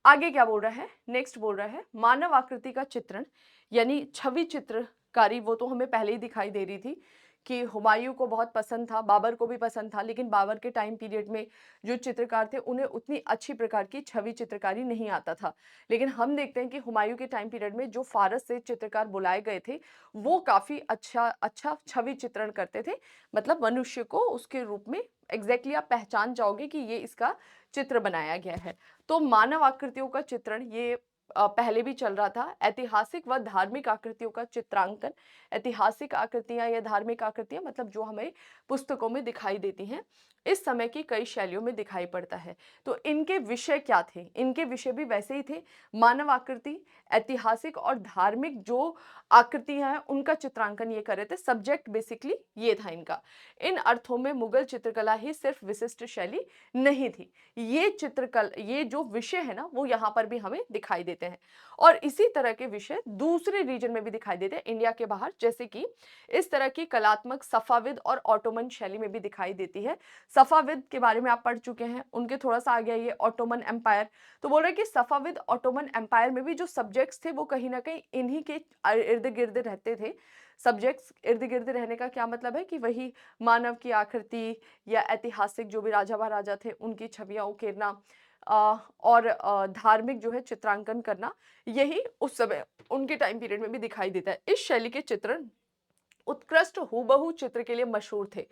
आगे क्या बोल रहा है, नेक्स्ट बोल रहा है मानव आकृति का चित्रण, यानी छवि चित्रकारी, वो तो हमें पहले ही दिखाई दे रही थी कि हुमायूं को बहुत पसंद था, बाबर को भी पसंद था, लेकिन बाबर के टाइम पीरियड में जो चित्रकार थे उन्हें उतनी अच्छी प्रकार की छवि चित्रकारी नहीं आता था। लेकिन हम देखते हैं कि हुमायूं के टाइम पीरियड में जो फारस से चित्रकार बुलाए गए थे वो काफी अच्छा अच्छा छवि चित्रण करते थे, मतलब मनुष्य को उसके रूप में एग्जैक्टली आप पहचान जाओगे कि ये इसका चित्र बनाया गया है। तो मानव आकृतियों का चित्रण ये पहले भी चल रहा था। ऐतिहासिक व धार्मिक आकृतियों का चित्रांकन, ऐतिहासिक आकृतियां या धार्मिक आकृतियां मतलब जो हमें पुस्तकों में दिखाई देती हैं, इस समय की कई शैलियों में दिखाई पड़ता है। तो इनके विषय क्या थे, इनके विषय भी वैसे ही थे, मानव आकृति, ऐतिहासिक और धार्मिक जो आकृतियां हैं उनका चित्रांकन ये कर रहे थे। सब्जेक्ट बेसिकली ये था इनका। इन अर्थों में मुगल चित्रकला ही सिर्फ विशिष्ट शैली नहीं थी, ये चित्रकला, ये जो विषय है ना वो यहाँ पर भी हमें दिखाई देते हैं, और इसी तरह के विषय दूसरे रीजन में भी दिखाई देते हैं इंडिया के बाहर, जैसे कि इस तरह की कलात्मक सफाविद और ऑटोमन शैली में भी दिखाई देती है। सफाविद के बारे में आप पढ़ चुके हैं, उनके थोड़ा सा आ गया ये ऑटोमन एम्पायर। तो बोल रहे हैं कि सफाविद ऑटोमन एम्पायर में भी जो सब्जेक्ट्स थे वो कहीं ना कहीं इन्हीं के इर्द गिर्द रहते थे। सब्जेक्ट्स इर्द गिर्द रहने का क्या मतलब है कि वही मानव की आकृति या ऐतिहासिक जो भी राजा महाराजा थे उनकी छवियां उकेरना और धार्मिक जो है चित्रांकन करना, यही उस समय उनके टाइम पीरियड में भी दिखाई देता है। इस शैली के चित्रण उत्कृष्ट हूबहू चित्र के लिए मशहूर थे।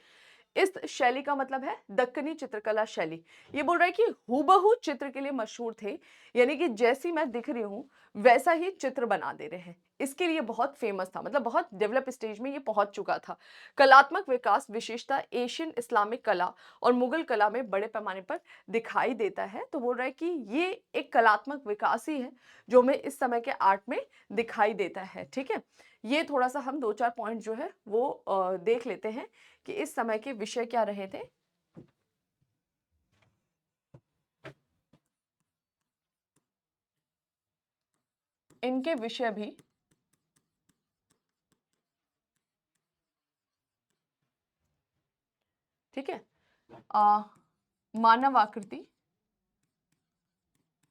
इस शैली का मतलब है दक्कनी चित्रकला शैली। ये बोल रहा है कि हूबहू चित्र के लिए मशहूर थे, यानी कि जैसी मैं दिख रही हूं वैसा ही चित्र बना दे रहे हैं। इसके लिए बहुत फेमस था, मतलब बहुत डेवलप स्टेज में ये पहुंच चुका था। कलात्मक विकास विशेषता एशियन इस्लामिक कला और मुगल कला में बड़े पैमाने पर दिखाई देता है। तो बोल रहा है कि ये एक कलात्मक विकास ही है जो हमें इस समय के आर्ट में दिखाई देता है, ठीक है। ये थोड़ा सा हम दो चार पॉइंट जो है वो देख लेते हैं कि इस समय के विषय क्या रहे थे। इनके विषय भी ठीक है। मानव आकृति,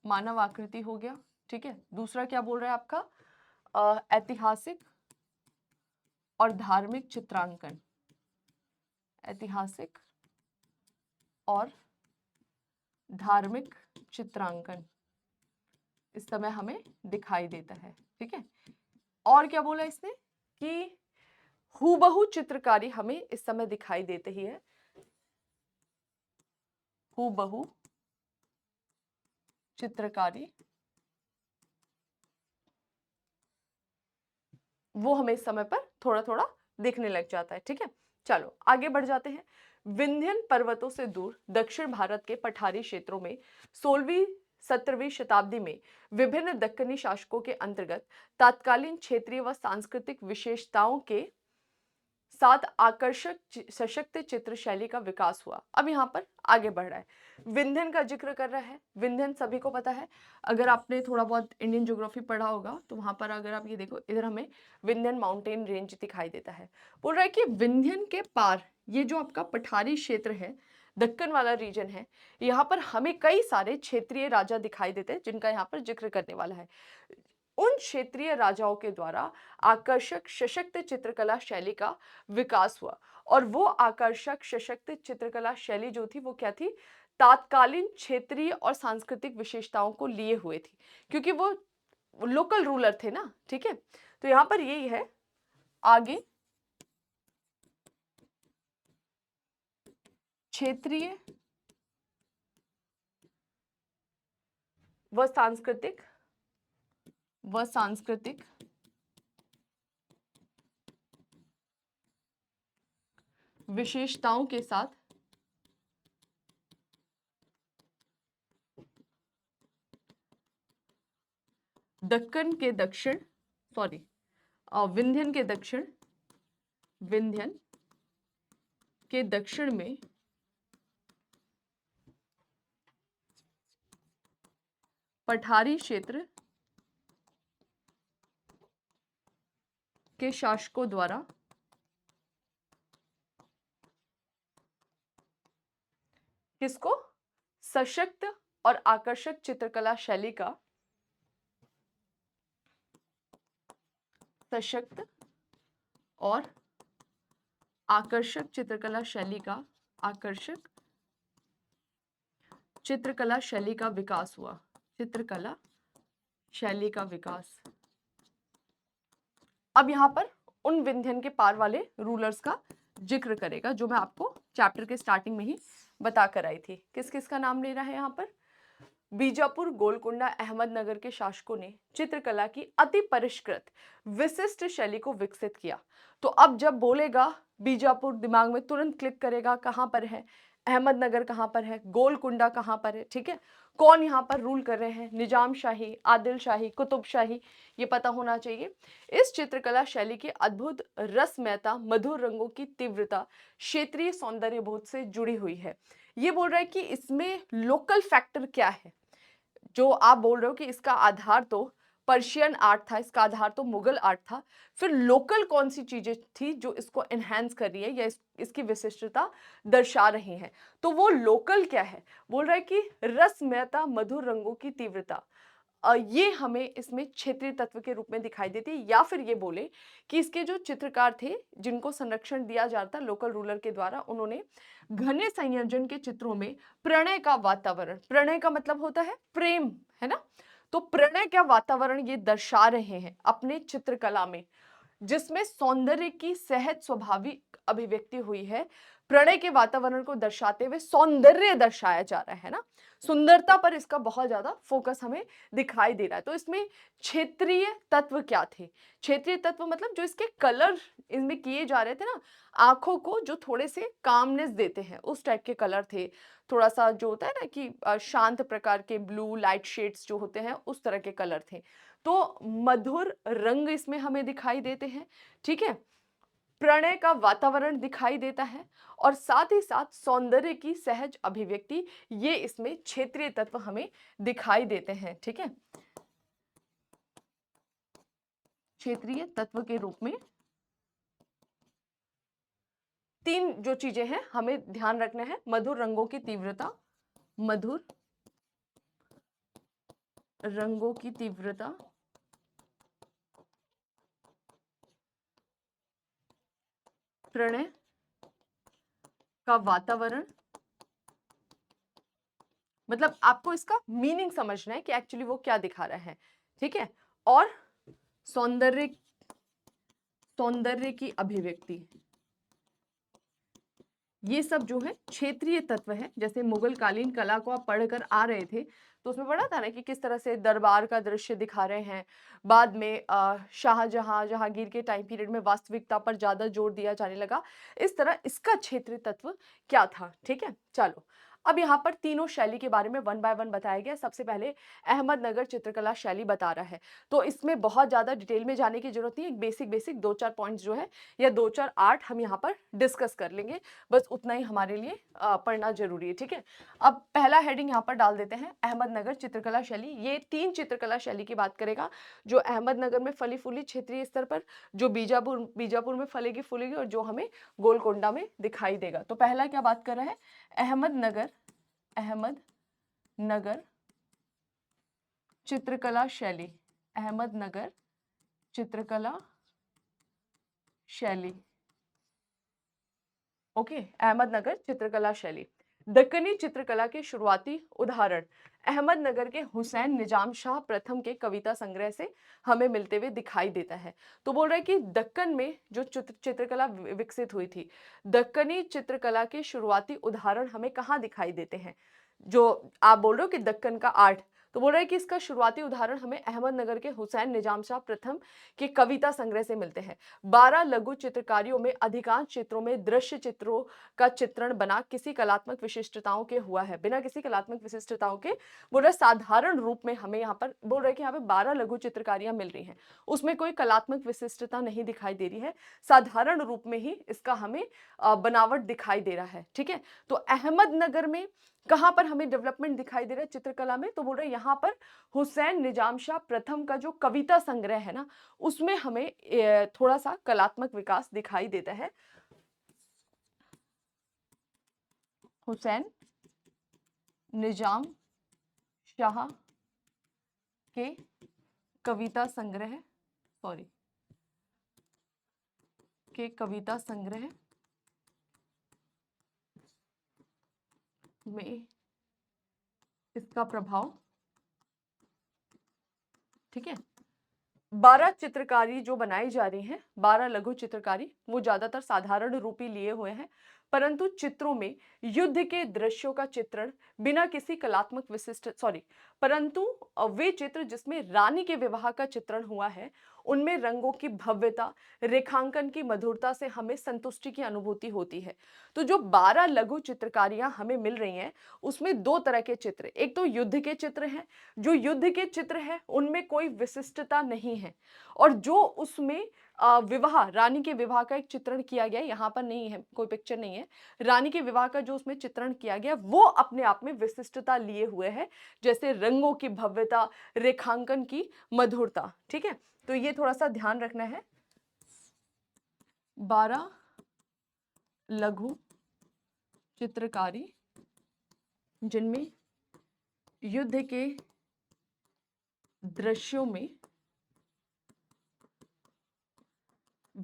मानव आकृति हो गया, ठीक है। दूसरा क्या बोल रहा है आपका, ऐतिहासिक और धार्मिक चित्रांकन, ऐतिहासिक और धार्मिक चित्रांकन इस समय हमें दिखाई देता है, ठीक है। और क्या बोला इसने कि हूबहू चित्रकारी हमें इस समय दिखाई देते ही है, हूबहू चित्रकारी वो हमें इस समय पर थोड़ा थोड़ा दिखने लग जाता है, ठीक है। चलो आगे बढ़ जाते हैं। विंध्यन पर्वतों से दूर दक्षिण भारत के पठारी क्षेत्रों में 16वीं 17वीं शताब्दी में विभिन्न दक्कनी शासकों के अंतर्गत तत्कालीन क्षेत्रीय व सांस्कृतिक विशेषताओं के साथ आकर्षक सशक्त चित्र शैली का विकास हुआ। अब यहाँ पर आगे बढ़ रहा है, विंध्यन का जिक्र कर रहा है। विंध्यन सभी को पता है, अगर आपने थोड़ा बहुत इंडियन ज्योग्राफी पढ़ा होगा तो वहां पर अगर आप ये देखो, इधर हमें विंध्यन माउंटेन रेंज दिखाई देता है। बोल रहा है कि विंध्यन के पार ये जो आपका पठारी क्षेत्र है, दक्कन वाला रीजन है, यहाँ पर हमें कई सारे क्षेत्रीय राजा दिखाई देते हैं जिनका यहाँ पर जिक्र करने वाला है। उन क्षेत्रीय राजाओं के द्वारा आकर्षक सशक्त चित्रकला शैली का विकास हुआ, और वो आकर्षक सशक्त चित्रकला शैली जो थी वो क्या थी, तात्कालीन क्षेत्रीय और सांस्कृतिक विशेषताओं को लिए हुए थी, क्योंकि वो लोकल रूलर थे ना, ठीक है। तो यहां पर यही है आगे, क्षेत्रीय व सांस्कृतिक विशेषताओं के साथ दक्कन के दक्षिण सॉरी विंध्यन के दक्षिण विंध्यन के दक्षिण में पठारी क्षेत्र के शासकों द्वारा किसको सशक्त और आकर्षक चित्रकला शैली का सशक्त और आकर्षक चित्रकला शैली का आकर्षक चित्रकला शैली का विकास हुआ चित्रकला शैली का विकास। अब यहां पर उन विंध्यन के पार वाले रूलर्स का जिक्र करेगा जो मैं आपको चैप्टर के स्टार्टिंग में ही बता कर आई थी। किस किस का नाम ले रहा है यहाँ पर? बीजापुर, गोलकुंडा, अहमदनगर के शासकों ने चित्रकला की अति परिष्कृत विशिष्ट शैली को विकसित किया। तो अब जब बोलेगा बीजापुर, दिमाग में तुरंत क्लिक करेगा कहां पर है, अहमदनगर कहां पर है, गोलकुंडा कहां पर है, ठीक है। कौन यहाँ पर रूल कर रहे हैं, निजाम शाही, आदिल शाही, कुतुब शाही, ये पता होना चाहिए। इस चित्रकला शैली की अद्भुत रसमयता, मधुर रंगों की तीव्रता क्षेत्रीय सौंदर्य बोध से जुड़ी हुई है। ये बोल रहा है कि इसमें लोकल फैक्टर क्या है, जो आप बोल रहे हो कि इसका आधार तो पर्शियन आर्ट था, इसका आधार तो मुगल आर्ट था, फिर लोकल कौन सी चीजें थी जो इसको एनहांस कर रही है या इसकी विशिष्टता दर्शा रही हैं। तो वो लोकल क्या है, बोल रहा है कि रसमयता, मधुर रंगों की तीव्रता, ये हमें इसमें क्षेत्रीय तत्व के रूप में दिखाई देती है। या फिर ये बोले कि इसके जो चित्रकार थे जिनको संरक्षण दिया जाता लोकल रूलर के द्वारा, उन्होंने घने संयोजन के चित्रों में प्रणय का वातावरण, प्रणय का मतलब होता है प्रेम, है ना, तो प्रणय का वातावरण ये दर्शा रहे हैं अपने चित्रकला में, जिसमें सौंदर्य की सहज स्वाभाविक अभिव्यक्ति हुई है। प्रणय के वातावरण को दर्शाते हुए सौंदर्य दर्शाया जा रहा है ना, सुंदरता पर इसका बहुत ज्यादा फोकस हमें दिखाई दे रहा है। तो इसमें क्षेत्रीय तत्व क्या थे, क्षेत्रीय तत्व मतलब जो इसके कलर इनमें किए जा रहे थे ना, आंखों को जो थोड़े से कामनेस देते हैं उस टाइप के कलर थे। थोड़ा सा जो होता है ना कि शांत प्रकार के ब्लू लाइट शेड्स जो होते हैं उस तरह के कलर थे। तो मधुर रंग इसमें हमें दिखाई देते हैं, ठीक है, प्रणय का वातावरण दिखाई देता है और साथ ही साथ सौंदर्य की सहज अभिव्यक्ति, ये इसमें क्षेत्रीय तत्व हमें दिखाई देते हैं, ठीक है। क्षेत्रीय तत्व के रूप में तीन जो चीजें हैं हमें ध्यान रखना है, मधुर रंगों की तीव्रता, मधुर रंगों की तीव्रता, प्रणय का वातावरण, मतलब आपको इसका मीनिंग समझना है कि एक्चुअली वो क्या दिखा रहा है, ठीक है, और सौंदर्य, सौंदर्य की अभिव्यक्ति, ये सब जो है क्षेत्रीय तत्व है। जैसे मुगल कालीन कला को आप पढ़कर आ रहे थे तो उसमें पढ़ा था ना कि किस तरह से दरबार का दृश्य दिखा रहे हैं, बाद में शाहजहां, जहांगीर के टाइम पीरियड में वास्तविकता पर ज्यादा जोर दिया जाने लगा। इस तरह इसका क्षेत्रीय तत्व क्या था, ठीक है। चलो अब यहाँ पर तीनों शैली के बारे में वन बाय वन बताया गया। सबसे पहले अहमदनगर चित्रकला शैली बता रहा है, तो इसमें बहुत ज्यादा डिटेल में जाने की जरूरत नहीं है, बेसिक बेसिक दो चार पॉइंट्स जो है या दो चार आर्ट हम यहाँ पर डिस्कस कर लेंगे, बस उतना ही हमारे लिए पढ़ना जरूरी है, ठीक है। अब पहला हेडिंग यहाँ पर डाल देते हैं, अहमदनगर चित्रकला शैली। ये तीन चित्रकला शैली की बात करेगा जो अहमदनगर में फली फूली क्षेत्रीय स्तर पर, जो बीजापुर में फलेगी फूलेगी और जो हमें गोलकोंडा में दिखाई देगा। तो पहला क्या बात कर रहा है, अहमदनगर चित्रकला शैली, अहमदनगर चित्रकला शैली, ओके, अहमदनगर चित्रकला शैली। दक्कनी चित्रकला के शुरुआती उदाहरण अहमदनगर के हुसैन निजाम शाह प्रथम के कविता संग्रह से हमें मिलते हुए दिखाई देता है। तो बोल रहा है कि दक्कन में जो चित्रकला विकसित हुई थी, दक्कनी चित्रकला के शुरुआती उदाहरण हमें कहाँ दिखाई देते हैं, जो आप बोल रहे हो कि दक्कन का आर्ट, तो बोल रहा है कि इसका शुरुआती उदाहरण हमें अहमदनगर के हुसैन निजाम शाह प्रथम के कविता संग्रह से मिलते हैं। 12 लघु चित्रकारियों में अधिकांश चित्रों में दृश्य चित्रों का चित्रण बना किसी कलात्मक विशिष्टताओं के हुआ है, बिना किसी कलात्मक विशिष्टताओं के। बोल रहा है साधारण रूप में हमें यहाँ पर बोल रहे हैं कि यहाँ पे 12 लघु चित्रकारियां मिल रही हैं, उसमें कोई कलात्मक विशिष्टता नहीं दिखाई दे रही है, साधारण रूप में ही इसका हमें बनावट दिखाई दे रहा है। ठीक है, तो अहमदनगर में कहां पर हमें डेवलपमेंट दिखाई दे रहा है चित्रकला में, तो बोल रहे हैं यहां पर हुसैन निजाम शाह प्रथम का जो कविता संग्रह है ना, उसमें हमें थोड़ा सा कलात्मक विकास दिखाई देता है। हुसैन निजाम शाह के कविता संग्रह में इसका प्रभाव। ठीक है, 12 चित्रकारी जो बनाई जा रही हैं, 12 लघु चित्रकारी, वो ज्यादातर साधारण रूप ही लिए हुए हैं, परंतु चित्रों में युद्ध के दृश्यों का चित्रण बिना किसी कलात्मक परंतु वे चित्र जिसमें रानी के विवाह का चित्रण हुआ है, उनमें रंगों की भव्यता, रेखांकन की मधुरता से हमें संतुष्टि की अनुभूति होती है। तो जो 12 लघु चित्रकारियां हमें मिल रही हैं, उसमें दो तरह के चित्र, एक तो युद्ध के चित्र हैं, जो युद्ध के चित्र हैं उनमें कोई विशिष्टता नहीं है, और जो उसमें विवाह, रानी के विवाह का एक चित्रण किया गया, यहाँ पर नहीं है, कोई पिक्चर नहीं है, रानी के विवाह का जो उसमें चित्रण किया गया वो अपने आप में विशिष्टता लिए हुए है, जैसे रंगों की भव्यता, रेखांकन की मधुरता। ठीक है, तो ये थोड़ा सा ध्यान रखना है। 12 लघु चित्रकारी जिनमें युद्ध के दृश्यों में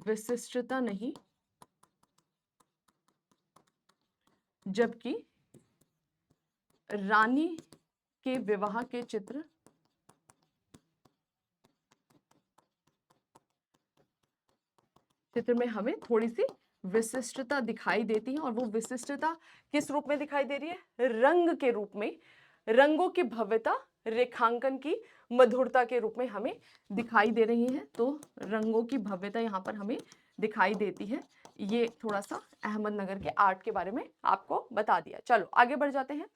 विशिष्टता नहीं, जबकि रानी के विवाह के चित्र में हमें थोड़ी सी विशिष्टता दिखाई देती है, और वो विशिष्टता किस रूप में दिखाई दे रही है? रंग के रूप में, रंगों की भव्यता, रेखांकन की मधुरता के रूप में हमें दिखाई दे रही है। तो रंगों की भव्यता यहाँ पर हमें दिखाई देती है। ये थोड़ा सा अहमदनगर के आर्ट के बारे में आपको बता दिया। चलो आगे बढ़ जाते हैं।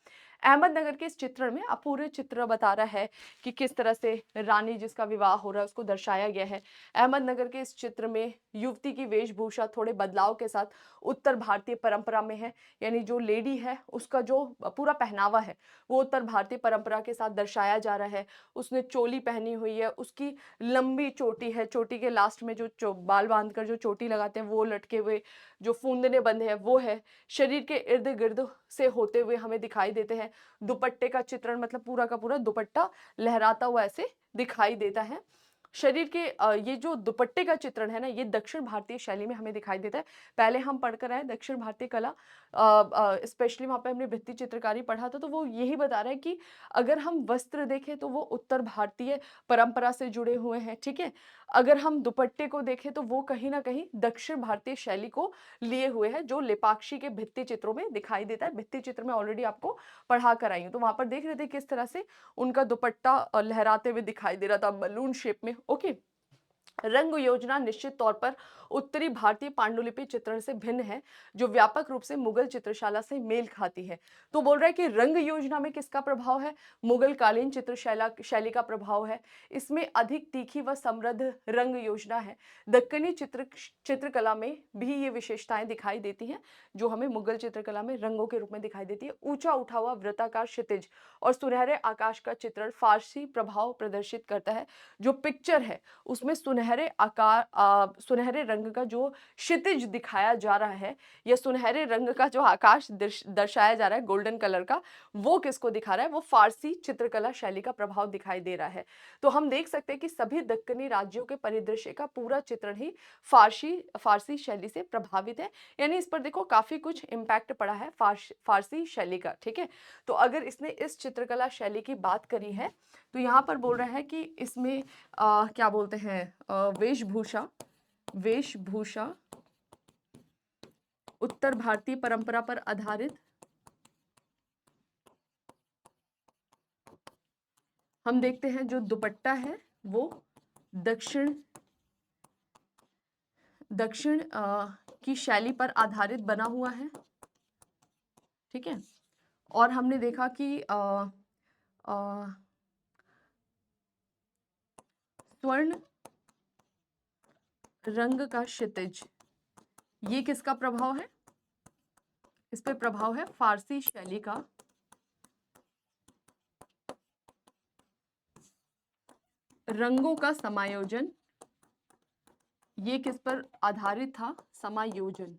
अहमदनगर के इस चित्रण में अपूर्व चित्र बता रहा है कि किस तरह से रानी जिसका विवाह हो रहा है उसको दर्शाया गया है। अहमदनगर के इस चित्र में युवती की वेशभूषा थोड़े बदलाव के साथ उत्तर भारतीय परंपरा में है, यानी जो लेडी है उसका जो पूरा पहनावा है वो उत्तर भारतीय परंपरा के साथ दर्शाया जा रहा है। उसने चोली पहनी हुई है, उसकी लंबी चोटी है, चोटी के लास्ट में जो बाल बांधकर जो चोटी लगाते हैं वो लटके हुए, जो फूंदने बंधे हैं वो है, शरीर के इर्द गिर्द से होते हुए हमें दिखाई देते हैं। दुपट्टे का चित्रण, मतलब पूरा का पूरा दुपट्टा लहराता हुआ ऐसे दिखाई देता है। शरीर के ये जो दुपट्टे का चित्रण है ना, ये दक्षिण भारतीय शैली में हमें दिखाई देता है। पहले हम पढ़कर आए दक्षिण भारतीय कला, स्पेशली वहाँ पे हमने भित्ति चित्रकारी पढ़ा था, तो वो यही बता रहा है कि अगर हम वस्त्र देखें तो वो उत्तर भारतीय परंपरा से जुड़े हुए हैं। ठीक है, अगर हम दुपट्टे को देखें तो वो कहीं ना कहीं दक्षिण भारतीय शैली को लिए हुए है, जो लेपाक्षी के भित्ति चित्रों में दिखाई देता है। भित्ति चित्र में ऑलरेडी आपको पढ़ा कर आई हूँ, तो वहां पर देख रहे थे किस तरह से उनका दुपट्टा लहराते हुए दिखाई दे रहा था बलून शेप में। ओके, रंग योजना निश्चित तौर पर उत्तरी भारतीय पांडुलिपि चित्रण से भिन्न है, जो व्यापक रूप से मुगल चित्रशाला से मेल खाती है। तो बोल रहा है कि रंग योजना में किसका प्रभाव है? मुगल कालीन चित्रशैला शैली का प्रभाव है। इसमें अधिक तीखी व समृद्ध रंग योजना है। दक्कनी चित्रकला में भी ये विशेषताएं दिखाई देती हैं, जो हमें मुगल चित्रकला में रंगों के रूप में दिखाई देती है। ऊंचा उठा हुआ वृत्ताकार क्षितिज और सुनहरे आकाश का चित्रण फारसी प्रभाव प्रदर्शित करता है। जो पिक्चर है उसमें सुनहरे रंग का जो क्षितिज दिखाया जा रहा है, या सुनहरे रंग का जो आकाश दर्शाया जा रहा है गोल्डन कलर का, वो किसको दिखा रहा है? वो फारसी चित्रकला शैली का प्रभाव दिखाई दे रहा है। तो हम देख सकते हैं कि सभी दक्कनी राज्यों के परिदृश्य का पूरा चित्रण ही फारसी शैली से प्रभावित है। यानी इस पर देखो काफी कुछ इम्पैक्ट पड़ा है फारसी शैली का। ठीक है, तो अगर इसने इस चित्रकला शैली की बात करी है, तो यहाँ पर बोल रहा है कि इसमें क्या बोलते हैं, वेशभूषा उत्तर भारतीय परंपरा पर आधारित हम देखते हैं जो दुपट्टा है वो दक्षिण दक्षिण की शैली पर आधारित बना हुआ है, ठीक है। और हमने देखा कि अ, स्वर्ण रंग का क्षितिज, ये किसका प्रभाव है? इस पे प्रभाव है फारसी शैली का। रंगों का समायोजन, ये किस पर आधारित था? समायोजन।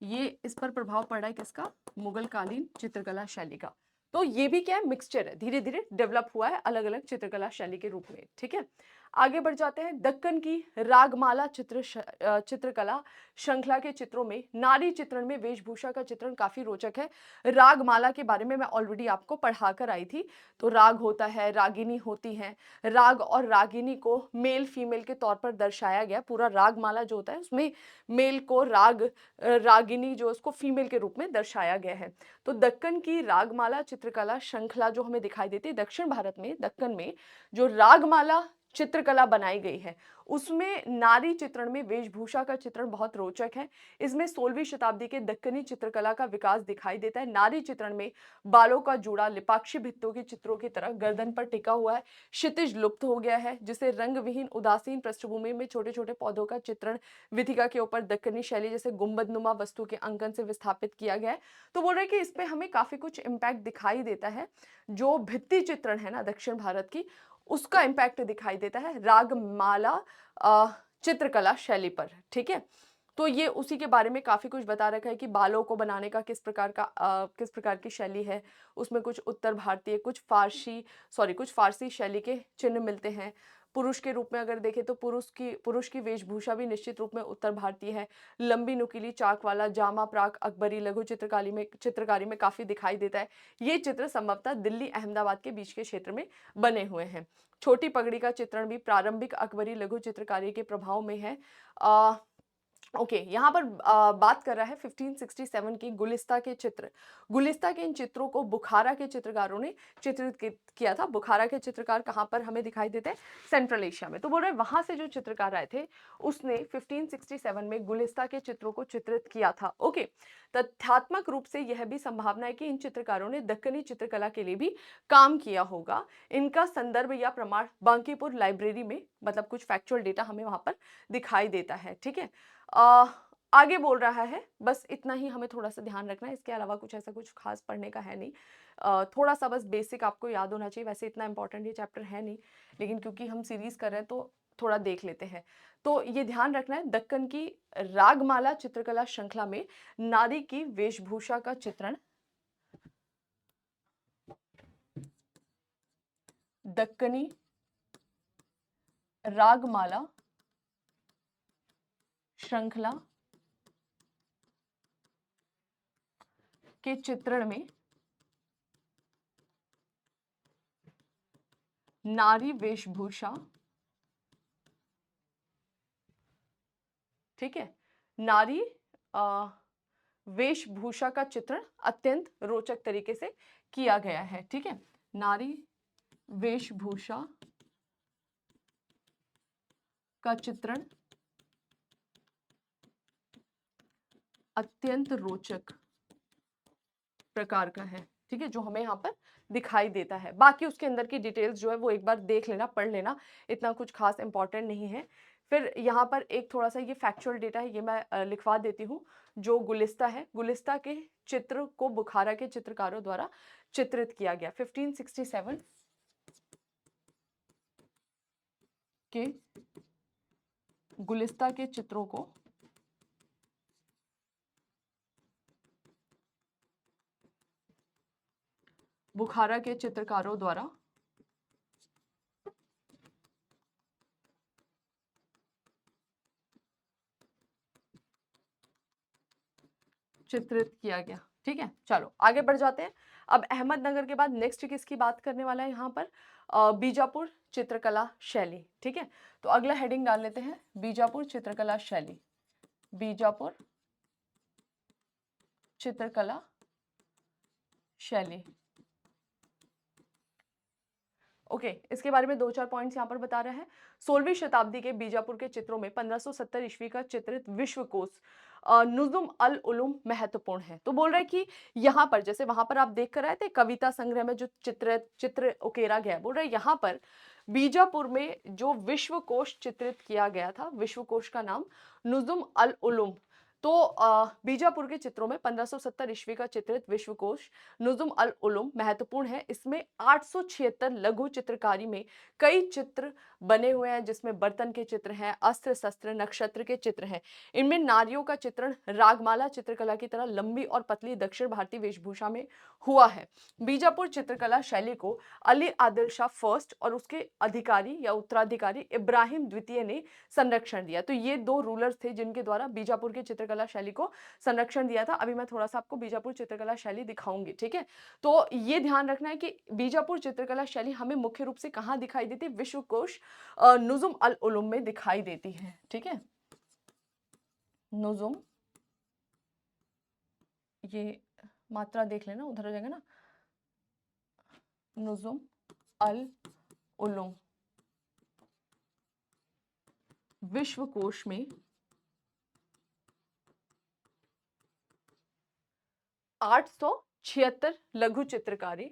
ये इस पर प्रभाव पड़ा है किसका? मुगल कालीन चित्रकला शैली का। तो ये भी क्या है? मिक्सचर है, धीरे धीरे डेवलप हुआ है अलग अलग चित्रकला शैली के रूप में, ठीक है। आगे बढ़ जाते हैं। दक्कन की रागमाला चित्रकला श्रृंखला के चित्रों में नारी चित्रण में वेशभूषा का चित्रण काफी रोचक है। रागमाला के बारे में मैं ऑलरेडी आपको पढ़ा कर आई थी। तो राग होता है, रागिनी होती है। राग और रागिनी को मेल फीमेल के तौर पर दर्शाया गया। पूरा रागमाला जो होता है उसमें मेल को रागिनी जो उसको फीमेल के रूप में दर्शाया गया है। तो दक्कन की रागमाला चित्रकला श्रृंखला जो हमें दिखाई देती है दक्षिण भारत में, दक्कन में जो रागमाला चित्रकला बनाई गई है उसमें नारी चित्रण में वेशभूषा का चित्रण बहुत रोचक है। इसमें 16वीं शताब्दी के दक्कनी चित्रकला का विकास दिखाई देता है। नारी चित्रण में बालों का जूड़ा लिपाक्षी भित्तों के चित्रों की तरह गर्दन पर टिका हुआ है। क्षितिज लुप्त हो गया है, जिसे रंग विहीन उदासीन पृष्ठभूमि में छोटे छोटे पौधों का चित्रण विथिका के ऊपर दक्कनी शैली जैसे गुंबदनुमा वस्तु के अंकन से विस्थापित किया गया है। तो बोल रहे हैं कि इस पे हमें काफी कुछ इम्पैक्ट दिखाई देता है। जो भित्ति चित्रण है ना दक्षिण भारत की, उसका इम्पैक्ट दिखाई देता है रागमाला चित्रकला शैली पर, ठीक है। तो ये उसी के बारे में काफी कुछ बता रखा है कि बालों को बनाने का किस प्रकार की शैली है। उसमें कुछ उत्तर भारतीय, कुछ फारसी शैली के चिन्ह मिलते हैं। पुरुष के रूप में अगर देखें तो पुरुष की वेशभूषा भी निश्चित रूप में उत्तर भारतीय है। लंबी नुकीली चाक वाला जामा प्राक अकबरी लघु चित्रकारी में काफी दिखाई देता है। ये चित्र संभवतः दिल्ली अहमदाबाद के बीच के क्षेत्र में बने हुए हैं। छोटी पगड़ी का चित्रण भी प्रारंभिक अकबरी लघु चित्रकारी के प्रभाव में है। ओके, यहाँ पर बात कर रहा है 1567 की गुलिस्ता के चित्र। गुलिस्ता के इन चित्रों को बुखारा के चित्रकारों ने चित्रित किया था। बुखारा के चित्रकार कहाँ पर हमें दिखाई देते हैं? सेंट्रल एशिया में। तो बोल रहे हैं वहां से जो चित्रकार आए थे उसने 1567 में गुलिस्ता के चित्रों को चित्रित किया था। ओके, तथ्यात्मक रूप से यह भी संभावना है कि इन चित्रकारों ने दक्कनी चित्रकला के लिए भी काम किया होगा। इनका संदर्भ या प्रमाण बांकीपुर लाइब्रेरी में, मतलब कुछ फैक्चुअल डेटा हमें वहां पर दिखाई देता है, ठीक है। आगे बोल रहा है, बस इतना ही हमें थोड़ा सा ध्यान रखना है, इसके अलावा कुछ खास पढ़ने का है नहीं। थोड़ा सा बस बेसिक आपको याद होना चाहिए। वैसे इतना इंपॉर्टेंट ये चैप्टर है नहीं, लेकिन क्योंकि हम सीरीज कर रहे हैं तो थोड़ा देख लेते हैं। तो ये ध्यान रखना है, दक्कन की रागमाला चित्रकला श्रृंखला में नारी की वेशभूषा का चित्रण दक्कनी रागमाला श्रृंखला के चित्रण में नारी वेशभूषा, ठीक है, नारी वेशभूषा का चित्रण अत्यंत रोचक तरीके से किया गया है, ठीक है। नारी वेशभूषा का चित्रण अत्यंत रोचक प्रकार का है, ठीक है, जो हमें यहाँ पर दिखाई देता है। बाकी उसके अंदर की डिटेल्स जो है वो एक बार देख लेना, पढ़ लेना, इतना कुछ खास इंपॉर्टेंट नहीं है। फिर यहाँ पर एक थोड़ा सा ये फैक्चुअल डेटा है, ये मैं लिखवा देती हूँ। जो गुलिस्ता है, गुलिस्ता के चित्र को बुखारा के चित्रकारों द्वारा चित्रित किया गया। 1567 के गुलिस्ता के चित्रों को बुखारा के चित्रकारों द्वारा चित्रित किया गया, ठीक है। चलो आगे बढ़ जाते हैं। अब अहमदनगर के बाद नेक्स्ट किसकी बात करने वाला है यहाँ पर? बीजापुर चित्रकला शैली, ठीक है। तो अगला हेडिंग डाल लेते हैं, बीजापुर चित्रकला शैली। बीजापुर चित्रकला शैली। ओके, इसके बारे में 2-4 पॉइंट्स यहाँ पर बता रहा है। 16वीं शताब्दी के बीजापुर के चित्रों में 1570 ईस्वी का चित्रित विश्वकोश नुज़ुम अल उलूम महत्वपूर्ण है। तो बोल रहा है कि यहाँ पर जैसे वहाँ पर आप देख कर आए थे कविता संग्रह में जो चित्र उकेरा गया है, बोल रहा है यहाँ पर बीजापुर में जो विश्वकोश चित्रित किया गया था, विश्वकोश का नाम नुज़ुम अल उलूम। तो बीजापुर के चित्रों में 1570 ईस्वी का चित्रित विश्वकोश नुज़ुम अल उलूम महत्वपूर्ण है। इसमें 876 लघु चित्रकारी में कई चित्र बने हुए हैं, जिसमें बर्तन के चित्र हैं, अस्त्र शस्त्र, नक्षत्र के चित्र हैं। इनमें नारियों का चित्रण रागमाला चित्रकला की तरह लंबी और पतली दक्षिण भारतीय वेशभूषा में हुआ है। बीजापुर चित्रकला शैली को अली आदिल शाह फर्स्ट और उसके अधिकारी या उत्तराधिकारी इब्राहिम द्वितीय ने संरक्षण दिया। तो ये दो रूलर्स थे जिनके द्वारा बीजापुर की चित्रकला शैली को संरक्षण दिया था। अभी मैं थोड़ा सा आपको बीजापुर चित्रकला शैली दिखाऊंगी, ठीक है। तो ये ध्यान रखना है कि बीजापुर चित्रकला शैली हमें मुख्य रूप से कहाँ दिखाई देती है, विश्वकोश नुज़ुम अल उलूम में दिखाई देती है, ठीक है। नुज़ुम, ये मात्रा देख लेना, उधर हो जाएगा ना, नुज़ुम अल उलूम विश्वकोश में 876 लघु चित्रकारी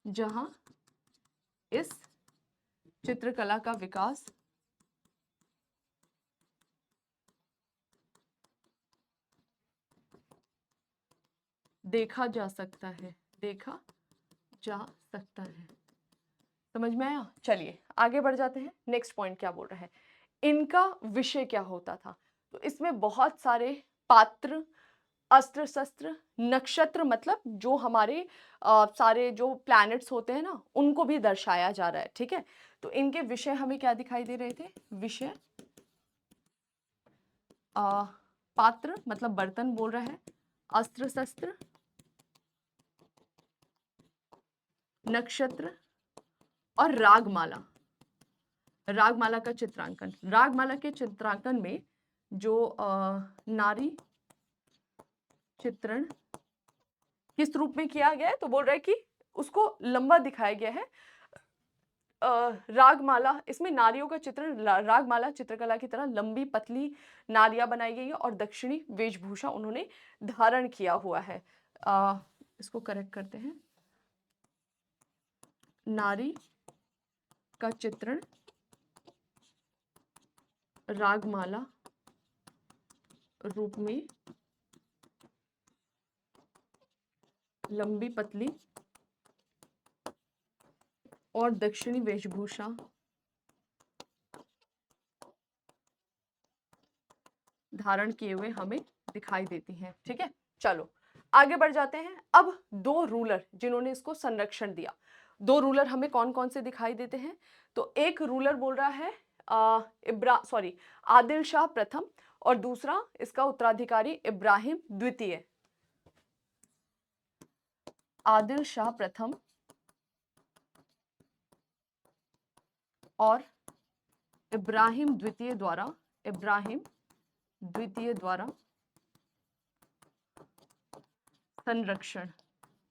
जहां इस चित्रकला का विकास देखा जा सकता है, देखा जा सकता है। समझ में आया? चलिए आगे बढ़ जाते हैं। नेक्स्ट पॉइंट क्या बोल रहा है, इनका विषय क्या होता था। तो इसमें बहुत सारे पात्र, अस्त्र शस्त्र, नक्षत्र, मतलब जो हमारे सारे जो प्लैनेट्स होते हैं ना, उनको भी दर्शाया जा रहा है, ठीक है। तो इनके विषय हमें क्या दिखाई दे रहे थे, विषय पात्र मतलब बर्तन बोल रहा है, अस्त्र शस्त्र, नक्षत्र और रागमाला। रागमाला का चित्रांकन, रागमाला के चित्रांकन में जो नारी चित्रण किस रूप में किया गया है, तो बोल रहा है कि उसको लंबा दिखाया गया है। रागमाला, इसमें नारियों का चित्रण रागमाला चित्रकला की तरह लंबी पतली नारियां बनाई गई है और दक्षिणी वेशभूषा उन्होंने धारण किया हुआ है। इसको करेक्ट करते हैं, नारी का चित्रण रागमाला रूप में लंबी पतली और दक्षिणी वेशभूषा धारण किए हुए हमें दिखाई देती हैं, ठीक है। चलो आगे बढ़ जाते हैं। अब दो रूलर जिन्होंने इसको संरक्षण दिया, दो रूलर हमें कौन कौन से दिखाई देते हैं। तो एक रूलर बोल रहा है आदिल शाह प्रथम और दूसरा इसका उत्तराधिकारी इब्राहिम द्वितीय। आदिल शाह प्रथम और इब्राहिम द्वितीय द्वारा संरक्षण,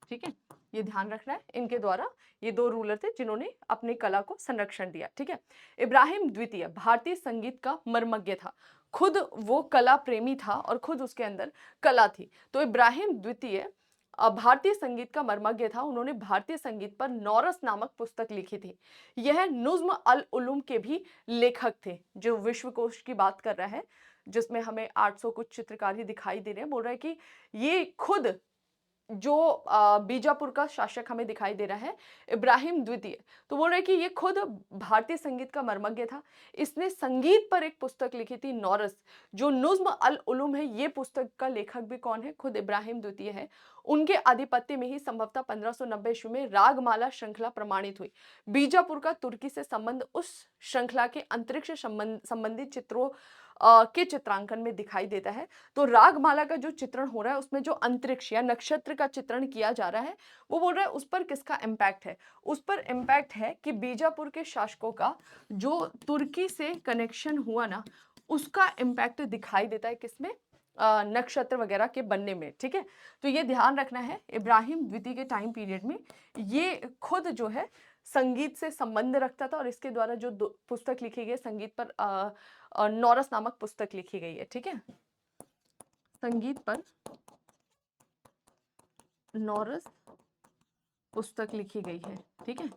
ठीक है। ये ध्यान रखना है, इनके द्वारा ये दो रूलर थे जिन्होंने अपनी कला को संरक्षण दिया, ठीक है। इब्राहिम द्वितीय भारतीय संगीत का मर्मज्ञ था, खुद वो कला प्रेमी था और खुद उसके अंदर कला थी। तो इब्राहिम द्वितीय भारतीय संगीत का मर्मज्ञ था। उन्होंने भारतीय संगीत पर नौरस नामक पुस्तक लिखी थी। यह नुज़्म अल उलूम के भी लेखक थे, जो विश्वकोश की बात कर रहा है, जिसमें हमें 800 कुछ चित्रकारी दिखाई दे रहे हैं। बोल रहा है कि ये खुद जो बीजापुर का शासक हमें दिखाई दे रहा है, इब्राहिम द्वितीय, तो बोल रहे हैं कि ये खुद भारतीय संगीत का मर्मज्ञ था। इसने संगीत पर एक पुस्तक लिखी थी नौरस, जो नुज़्म अल उलूम है। ये पुस्तक का लेखक भी कौन है, खुद इब्राहिम द्वितीय है। उनके आधिपत्य में ही संभवतः 1590 ईस्वी में रागमाला श्रृंखला प्रमाणित हुई। बीजापुर का तुर्की से संबंध उस श्रृंखला के अंतरिक्ष संबंधित चित्रों के चित्रांकन में दिखाई देता है। तो रागमाला का जो चित्रण हो रहा है, उसमें जो अंतरिक्ष या नक्षत्र का चित्रण किया जा रहा है, वो बोल रहा है उस पर किसका इम्पैक्ट है। उस पर इम्पैक्ट है कि बीजापुर के शासकों का जो तुर्की से कनेक्शन हुआ ना, उसका इम्पैक्ट दिखाई देता है किसमें, नक्षत्र वगैरह के बनने में, ठीक है। तो ये ध्यान रखना है, इब्राहिम द्वितीय के टाइम पीरियड में ये खुद जो है संगीत से संबंध रखता था, और इसके द्वारा जो पुस्तक लिखी गई है संगीत पर, नौरस नामक पुस्तक लिखी गई है, ठीक है। संगीत पर नौरस पुस्तक लिखी गई है, ठीक है।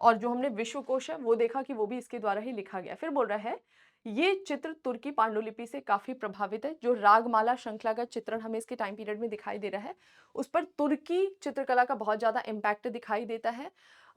और जो हमने विश्वकोश है वो देखा कि वो भी इसके द्वारा ही लिखा गया। फिर बोल रहा है ये चित्र तुर्की पांडुलिपि से काफी प्रभावित है। जो रागमाला श्रृंखला का चित्रण हमें इसके टाइम पीरियड में दिखाई दे रहा है, उस पर तुर्की चित्रकला का बहुत ज्यादा इम्पैक्ट दिखाई देता है।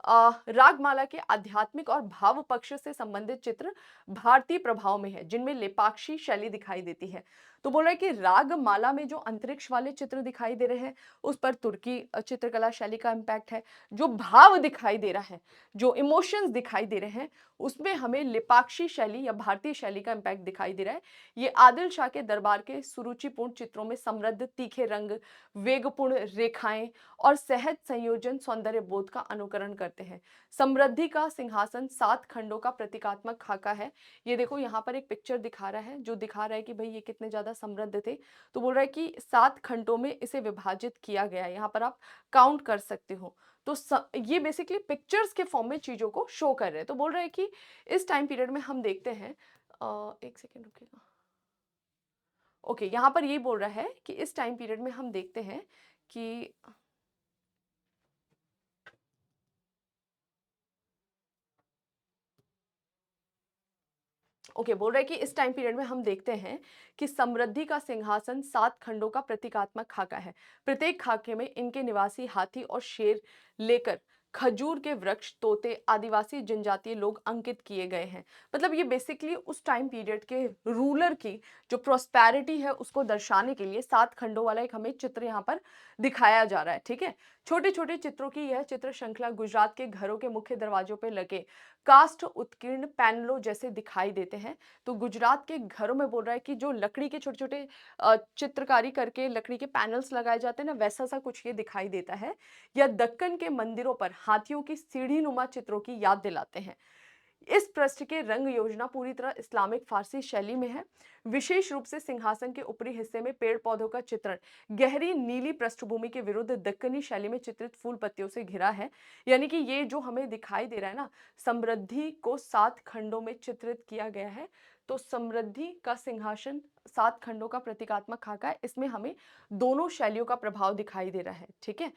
रागमाला के आध्यात्मिक और भाव पक्ष से संबंधित चित्र भारतीय प्रभाव में है, जिनमें लेपाक्षी शैली दिखाई देती है। तो बोल रहा है कि रागमाला में जो अंतरिक्ष वाले चित्र दिखाई दे रहे हैं उस पर तुर्की चित्रकला शैली का इम्पैक्ट है। जो भाव दिखाई दे रहा है, जो इमोशंस दिखाई दे रहे हैं, उसमें हमें लेपाक्षी शैली या भारतीय शैली का इम्पैक्ट दिखाई दे रहा है। ये आदिल शाह के दरबार के सुरुचिपूर्ण चित्रों में समृद्ध तीखे रंग, वेगपूर्ण रेखाएं और सहज संयोजन सौंदर्य बोध का अनुकरण करते हैं। समृद्धि का सिंहासन 7 खंडों का प्रतीकात्मक खाका है। ये देखो यहाँ पर एक पिक्चर दिखा रहा है जो दिखा रहा है कि भाई ये कितने ज्यादा समृद्ध थे। तो बोल रहा है कि 7 खंडों में इसे विभाजित किया गया है। यहाँ पर आप काउंट कर सकते हो। तो ये बेसिकली पिक्चर्स के फॉर्म में चीजों को शो कर रहे हैं। तो बोल रहे हैं कि इस टाइम पीरियड में हम देखते हैं, एक सेकेंड रुकिएगा। ओके, यहाँ पर ये बोल रहा है कि इस टाइम पीरियड में हम देखते हैं कि बोल रहा है कि इस टाइम पीरियड में हम देखते हैं कि समृद्धि का सिंहासन 7 खंडों का प्रतीकात्मक खाका है। प्रत्येक खाके में इनके निवासी हाथी और शेर लेकर खजूर के वृक्ष, तोते, आदिवासी जनजातीय लोग अंकित किए गए हैं। मतलब ये बेसिकली उस टाइम पीरियड के रूलर की जो प्रोस्पेरिटी है उसको दर्शाने के लिए 7 खंडों वाला एक हमें चित्र यहाँ पर दिखाया जा रहा है, ठीक है। छोटे छोटे चित्रों की यह चित्र श्रृंखला गुजरात के घरों के मुख्य दरवाजों पर लगे कास्ट उत्कीर्ण पैनलों जैसे दिखाई देते हैं। तो गुजरात के घरों में बोल रहा है कि जो लकड़ी के छोटे छोटे चित्रकारी करके लकड़ी के पैनल्स लगाए जाते हैं ना, वैसा सा कुछ ये दिखाई देता है। या दक्कन के मंदिरों पर हाथियों की सीढ़ी नुमा चित्रों की याद दिलाते हैं। इस पृष्ठ के रंग योजना पूरी तरह इस्लामिक फारसी शैली में है। विशेष रूप से सिंहासन के ऊपरी हिस्से में पेड़ पौधों का चित्रण गहरी नीली पृष्ठभूमि के विरुद्ध दक्कनी शैली में चित्रित फूल पत्तियों से घिरा है। यानी कि ये जो हमें दिखाई दे रहा है ना, समृद्धि को 7 खंडों में चित्रित किया गया है। तो समृद्धि का सिंहासन 7 खंडों का प्रतीकात्मक खाका है। इसमें हमें दोनों शैलियों का प्रभाव दिखाई दे रहा है, ठीक है।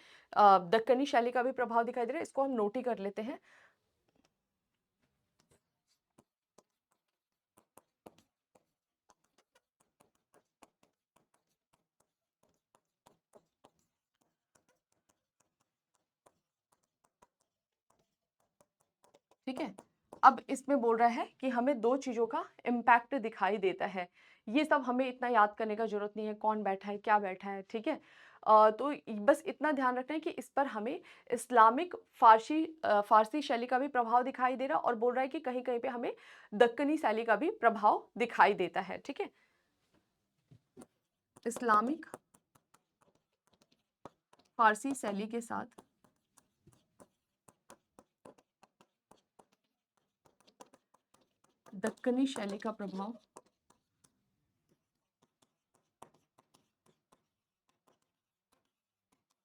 दक्कनी शैली का भी प्रभाव दिखाई दे रहा है, इसको हम नोट ही कर लेते हैं। ठीक है। अब इसमें बोल रहा है कि हमें 2 चीज़ों का इम्पैक्ट दिखाई देता है। ये सब हमें इतना याद करने का ज़रूरत नहीं है, कौन बैठा है, क्या बैठा है, ठीक है। तो बस इतना ध्यान रखना है कि इस पर हमें इस्लामिक फ़ारसी शैली का भी प्रभाव दिखाई दे रहा है, और बोल रहा है कि कहीं-कहीं पे हमें दक्कनी शैली का भी प्रभाव दिखाई देता है, ठीक है। इस्लामिक फ़ारसी शैली के साथ दक्कनी शैली का प्रभाव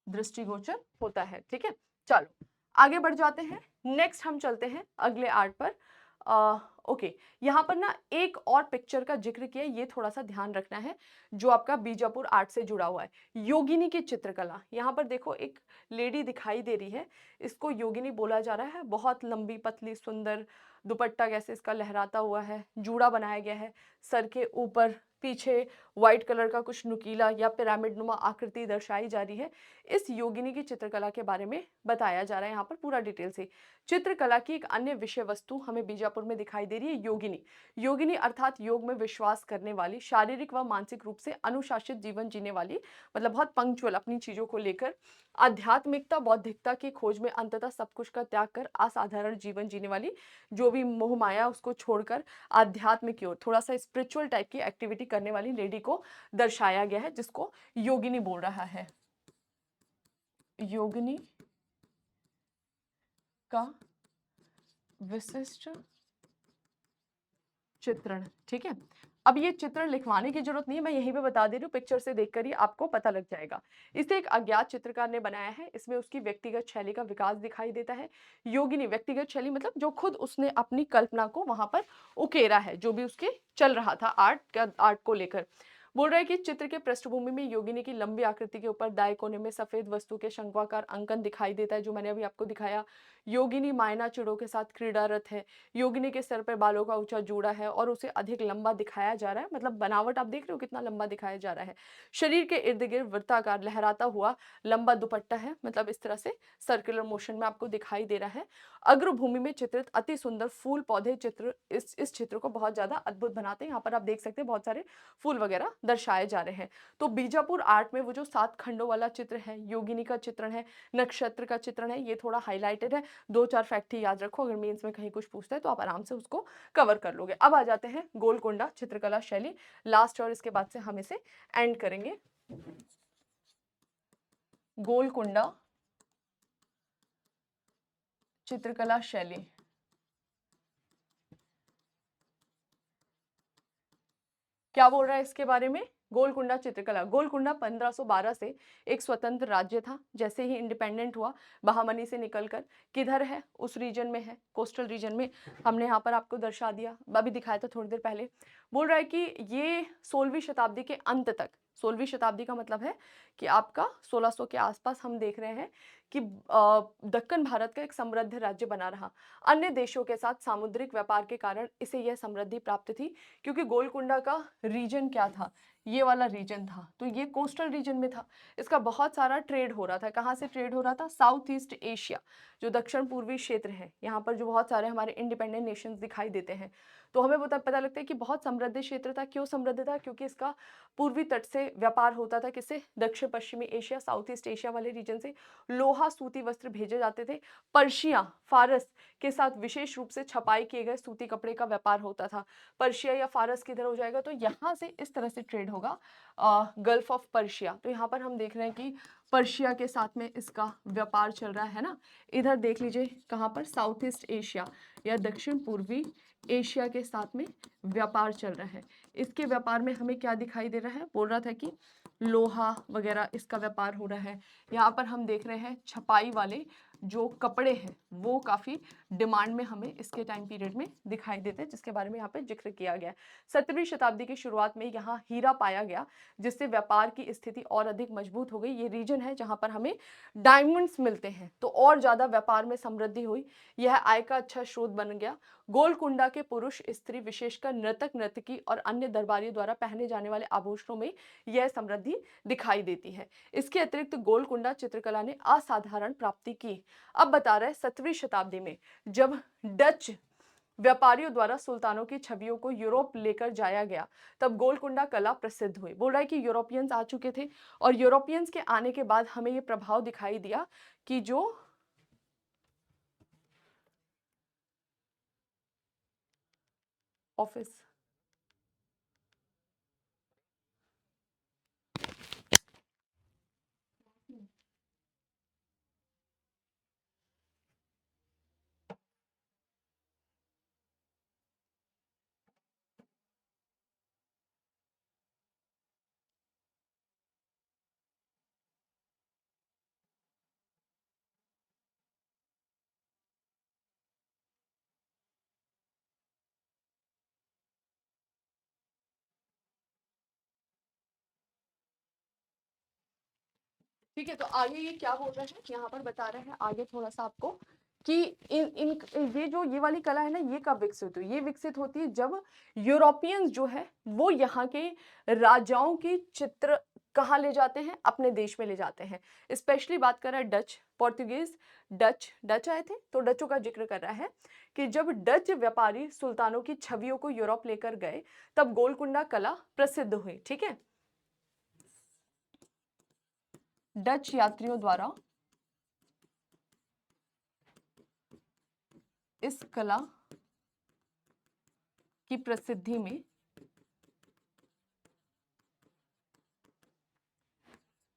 दृष्टिगोचर होता है, ठीक है। चलो आगे बढ़ जाते हैं। नेक्स्ट हम चलते हैं अगले आर्ट पर। ओके, यहाँ पर ना एक और पिक्चर का जिक्र किया, ये थोड़ा सा ध्यान रखना है, जो आपका बीजापुर आर्ट से जुड़ा हुआ है। योगिनी की चित्रकला। यहाँ पर देखो एक लेडी दिखाई दे रही है, इसको योगिनी बोला जा रहा है। बहुत लंबी पतली सुंदर दुपट्टा कैसे इसका लहराता हुआ है, जूड़ा बनाया गया है सर के ऊपर, पीछे व्हाइट कलर का कुछ नुकीला या पिरामिड नुमा आकृति दर्शाई जा रही है। इस योगिनी की चित्रकला के बारे में बताया जा रहा है यहाँ पर पूरा डिटेल से। चित्रकला की एक अन्य विषय वस्तु हमें बीजापुर में दिखाई दे रही है, योगिनी। योगिनी अर्थात योग में विश्वास करने वाली, शारीरिक व मानसिक रूप से अनुशासित जीवन जीने वाली, मतलब बहुत पंक्चुअल अपनी चीजों को लेकर, आध्यात्मिकता बौद्धिकता की खोज में अंततः सब कुछ का त्याग कर असाधारण जीवन जीने वाली, जो भी मोह माया उसको छोड़कर आध्यात्म की ओर थोड़ा सा स्पिरिचुअल टाइप की एक्टिविटी करने वाली लेडी को दर्शाया गया है, जिसको योगिनी बोल रहा है। योगिनी का विशिष्ट चित्रण, ठीक है। अब ये चित्रण लिखवाने की जरूरत नहीं है, मैं यहीं पे बता दे रही हूँ, पिक्चर से देखकर ही आपको पता लग जाएगा। इसे एक अज्ञात चित्रकार ने बनाया है, इसमें उसकी व्यक्तिगत शैली का विकास दिखाई देता है। योगिनी व्यक्तिगत शैली मतलब जो खुद उसने अपनी कल्पना को वहां पर उकेरा है, जो भी उसके चल रहा था आर्ट को लेकर। बोल रहा है कि चित्र के पृष्ठभूमि में योगिनी की लंबी आकृति के ऊपर दाएं कोने में सफेद वस्तु के शंक्वाकार अंकन दिखाई देता है, जो मैंने अभी आपको दिखाया। योगिनी मायना चिड़ों के साथ क्रीड़ारत है। योगिनी के सर पर बालों का ऊंचा जूड़ा है और उसे अधिक लंबा दिखाया जा रहा है, मतलब बनावट आप देख रहे हो कितना लंबा दिखाया जा रहा है। शरीर के इर्द गिर्द वृत्ताकार लहराता हुआ लंबा दुपट्टा है, मतलब इस तरह से सर्कुलर मोशन में आपको दिखाई दे रहा है। अग्रभूमि में चित्रित अति सुंदर फूल पौधे चित्र इस चित्र को बहुत ज्यादा अद्भुत बनाते हैं। यहाँ पर आप देख सकते हैं बहुत सारे फूल वगैरह दर्शाए जा रहे हैं। तो बीजापुर आर्ट में वो जो 7 खंडों वाला चित्र है, योगिनी का चित्रण है, नक्षत्र का चित्रण है, ये थोड़ा हाईलाइटेड है। 2-4 फैक्ट ही याद रखो, अगर मेंस में कहीं कुछ पूछता है तो आप आराम से उसको कवर कर लोगे। अब आ जाते हैं गोलकोंडा चित्रकला शैली लास्ट, और इसके बाद से हम इसे एंड करेंगे। गोलकोंडा चित्रकला शैली, क्या बोल रहा है इसके बारे में? गोलकुंडा चित्रकला। गोलकुंडा 1512 से एक स्वतंत्र राज्य था। जैसे ही इंडिपेंडेंट हुआ बहामनी से निकलकर किधर है, उस रीजन में है, कोस्टल रीजन में। हमने यहाँ पर आपको दर्शा दिया, अभी दिखाया था थोड़ी देर पहले। बोल रहा है कि ये 16वीं शताब्दी के अंत तक, 16वीं शताब्दी का मतलब है कि आपका 1600 के आसपास हम देख रहे हैं कि दक्कन भारत का एक समृद्ध राज्य बना रहा। अन्य देशों के साथ सामुद्रिक व्यापार के कारण इसे यह समृद्धि प्राप्त थी, क्योंकि गोलकुंडा का रीजन क्या था, ये वाला रीजन था, तो ये कोस्टल रीजन में था। इसका बहुत सारा ट्रेड हो रहा था। कहाँ से ट्रेड हो रहा था? साउथ ईस्ट एशिया, जो दक्षिण पूर्वी क्षेत्र है, यहाँ पर जो बहुत सारे हमारे इंडिपेंडेंट नेशंस दिखाई देते हैं। तो हमें पता लगता है कि बहुत समृद्ध क्षेत्र था। क्यों समृद्ध था? क्योंकि इसका पूर्वी तट से व्यापार होता था। किससे? दक्षिण पश्चिमी एशिया, साउथ ईस्ट एशिया वाले रीजन से लोहा सूती वस्त्र भेजे जाते थे। पर्शिया, फारस के साथ विशेष रूप से छपाई किए गए सूती कपड़े का व्यापार होता था। पर्शिया या फारस किधर हो जाएगा? तो यहाँ से इस तरह से ट्रेड होगा, गल्फ ऑफ पर्शिया। तो यहाँ पर हम देख रहे हैं कि पर्शिया के साथ में इसका व्यापार चल रहा है ना। इधर देख लीजिए कहाँ पर, साउथ ईस्ट एशिया या दक्षिण पूर्वी एशिया के साथ में व्यापार चल रहा है। इसके व्यापार में हमें क्या दिखाई दे रहा है? बोल रहा था कि लोहा वगैरह इसका व्यापार हो रहा है। यहाँ पर हम देख रहे हैं छपाई वाले जो कपड़े हैं वो काफी डिमांड में हमें इसके टाइम पीरियड में दिखाई देते हैं, जिसके बारे में यहाँ पे जिक्र किया गया है। 17वीं शताब्दी की शुरुआत में यहाँ हीरा पाया गया, जिससे व्यापार की स्थिति और अधिक मजबूत हो गई। ये रीजन है जहाँ पर हमें डायमंड्स मिलते हैं, तो और ज्यादा व्यापार में समृद्धि हुई। यह आय का अच्छा स्रोत बन गया। गोलकुंडा के पुरुष, स्त्री, विशेषकर नर्तक, नर्तकी और अन्य दरबारियों द्वारा पहने जाने वाले आभूषणों में यह समृद्धि दिखाई देती है। इसके अतिरिक्त गोलकुंडा चित्रकला ने असाधारण प्राप्ति की। अब बता रहे 17वीं शताब्दी में जब डच व्यापारियों द्वारा सुल्तानों की छवियों को यूरोप लेकर जाया गया, तब गोलकुंडा कला प्रसिद्ध हुई। बोल रहा है कि यूरोपियंस आ चुके थे, और यूरोपियंस के आने के बाद हमें यह प्रभाव दिखाई दिया कि जो ऑफिस ठीक है। तो आगे ये क्या बोल रहे हैं, यहाँ पर बता रहे हैं आगे थोड़ा सा आपको कि इन इन ये जो ये वाली कला है ना, ये कब विकसित हुई? ये विकसित होती है जब यूरोपियंस जो है वो यहाँ के राजाओं की चित्र कहाँ ले जाते हैं? अपने देश में ले जाते हैं। स्पेशली बात कर रहा है डच, पोर्तुगीज, डच आए थे, तो डचों का जिक्र कर रहा है कि जब डच व्यापारी सुल्तानों की छवियों को यूरोप लेकर गए, तब गोलकुंडा कला प्रसिद्ध हुई। ठीक है, डच यात्रियों द्वारा इस कला की प्रसिद्धि में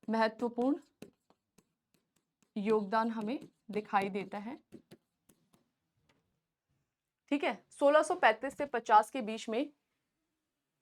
महत्वपूर्ण योगदान हमें दिखाई देता है। ठीक है। 1635 से 50 के बीच में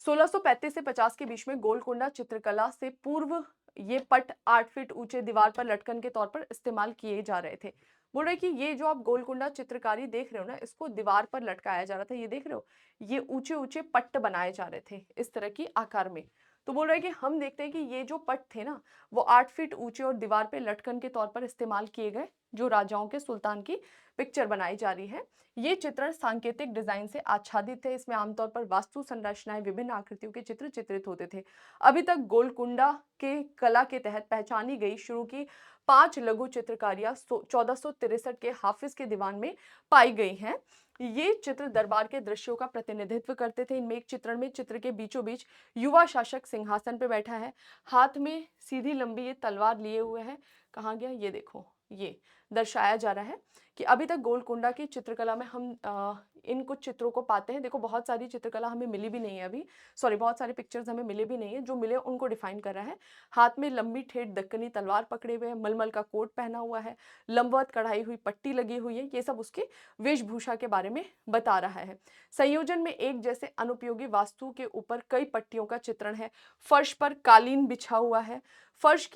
1635 से 50 के बीच में गोलकुंडा चित्रकला से पूर्व ये पट 8 फीट ऊंचे दीवार पर लटकन के तौर पर इस्तेमाल किए जा रहे थे। बोल रहे कि ये जो आप गोलकुंडा चित्रकारी देख रहे हो ना, इसको दीवार पर लटकाया जा रहा था। ये देख रहे हो, ये ऊंचे ऊंचे पट्ट बनाए जा रहे थे इस तरह की आकार में। तो बोल रहे कि हम देखते हैं कि ये जो पट्ट थे ना, वो 8 फीट ऊंचे और दीवार पे लटकन के तौर पर इस्तेमाल किए गए। जो राजाओं के सुल्तान की पिक्चर बनाई जा रही है। ये चित्रण सांकेतिक डिजाइन से आच्छादित थे। इसमें आमतौर पर वास्तु संरचनाएं, विभिन्न आकृतियों के चित्र चित्रित होते थे। अभी तक गोलकुंडा के कला के तहत पहचानी गई शुरू की 5 लघु चित्रकारियां 1463 के हाफिज के दीवान में पाई गई हैं। ये चित्र दरबार के दृश्यों का प्रतिनिधित्व करते थे। इनमें एक चित्रण में चित्र के बीचों बीच युवा शासक सिंहासन पर बैठा है, हाथ में सीधी लंबी ये तलवार लिए हुए है। कहाँ गया, ये देखो, ये दर्शाया जा रहा है कि अभी तक गोलकुंडा की चित्रकला में हम इन कुछ चित्रों को पाते हैं। देखो, बहुत सारी चित्रकला हमें मिली भी नहीं है अभी, सॉरी, बहुत सारे पिक्चर्स हमें मिले भी नहीं है। जो मिले उनको डिफाइन कर रहा है। हाथ में लंबी ठेठ दक्कनी तलवार पकड़े हुए हैं, मलमल का कोट पहना हुआ है, लंबवत कढ़ाई हुई पट्टी लगी हुई है। ये सब उसके वेशभूषा के बारे में बता रहा है। संयोजन में एक जैसे अनुपयोगी वास्तु के ऊपर कई पट्टियों का चित्रण है। फर्श पर कालीन बिछा हुआ है। फर्श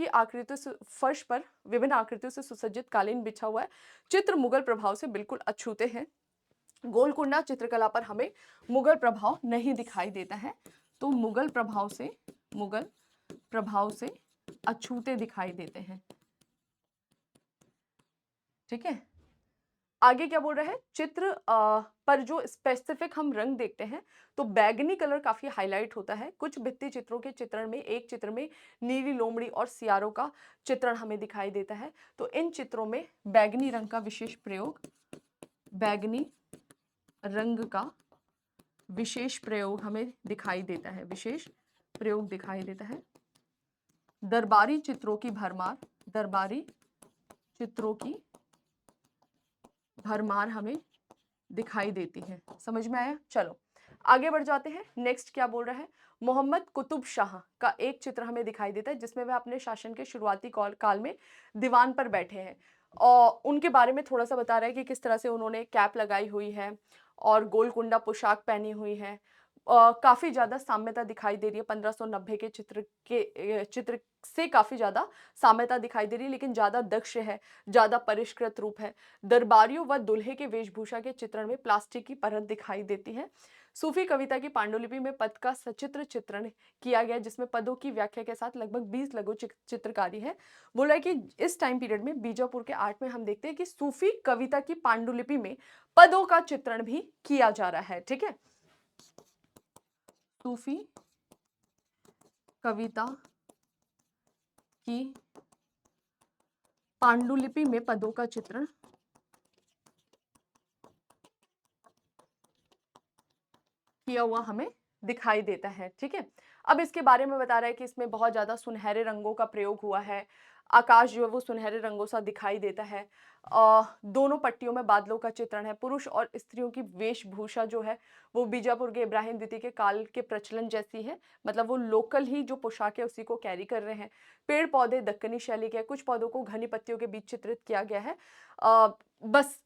पर विभिन्न आकृतियों से सुसज्जित कालीन बिछा हुआ है। चित्र मुगल प्रभाव से बिल्कुल अछूते हैं। गोलकुंडा चित्रकला पर हमें मुगल प्रभाव नहीं दिखाई देता है। तो मुगल प्रभाव से अछूते दिखाई देते हैं। ठीक है। आगे क्या बोल रहा है, चित्र पर जो स्पेसिफिक हम रंग देखते हैं, तो बैगनी कलर काफी हाईलाइट होता है। कुछ भित्ति चित्रों के चित्रण में एक चित्र में नीली लोमड़ी और सियारों का चित्रण हमें दिखाई देता है। तो इन चित्रों में बैगनी रंग का विशेष प्रयोग, बैगनी रंग का विशेष प्रयोग हमें दिखाई देता है, विशेष प्रयोग दिखाई देता है। दरबारी चित्रों की भरमार, दरबारी चित्रों की भरमार हमें दिखाई देती है। समझ में आया? चलो आगे बढ़ जाते हैं। नेक्स्ट क्या बोल रहा है, मोहम्मद कुतुब शाह का एक चित्र हमें दिखाई देता है जिसमें वह अपने शासन के शुरुआती काल में दीवान पर बैठे हैं और उनके बारे में थोड़ा सा बता रहा है कि किस तरह से उन्होंने कैप लगाई हुई है और गोलकुंडा पोशाक पहनी हुई है। काफी ज्यादा साम्यता दिखाई दे रही है 1590 के चित्र से काफी ज्यादा साम्यता दिखाई दे रही है, लेकिन ज्यादा दक्ष है, ज्यादा परिष्कृत रूप है। दरबारियों व दुल्हे के वेशभूषा के चित्रण में प्लास्टिक की परत दिखाई देती है। सूफी कविता की पांडुलिपि में पद का सचित्र चित्रण किया गया जिसमें पदों की व्याख्या के साथ लगभग 20 लघु चित्रकारी है। बोला है कि इस टाइम पीरियड में बीजापुर के आर्ट में हम देखते हैं कि सूफी कविता की पांडुलिपि में पदों का चित्रण भी किया जा रहा है। ठीक है, सूफी कविता की पांडुलिपि में पदों का चित्रण किया हुआ हमें दिखाई देता है। ठीक है, अब इसके बारे में बता रहा है कि इसमें बहुत ज्यादा सुनहरे रंगों का प्रयोग हुआ है। आकाश जो है वो सुनहरे रंगों सा दिखाई देता है। दोनों पट्टियों में बादलों का चित्रण है। पुरुष और स्त्रियों की वेशभूषा जो है वो बीजापुर के इब्राहिम द्वितीय के काल के प्रचलन जैसी है, मतलब वो लोकल ही जो पोशाक है उसी को कैरी कर रहे हैं। पेड़ पौधे दक्कनी शैली के, कुछ पौधों को घनी पत्तियों के बीच चित्रित किया गया है। बस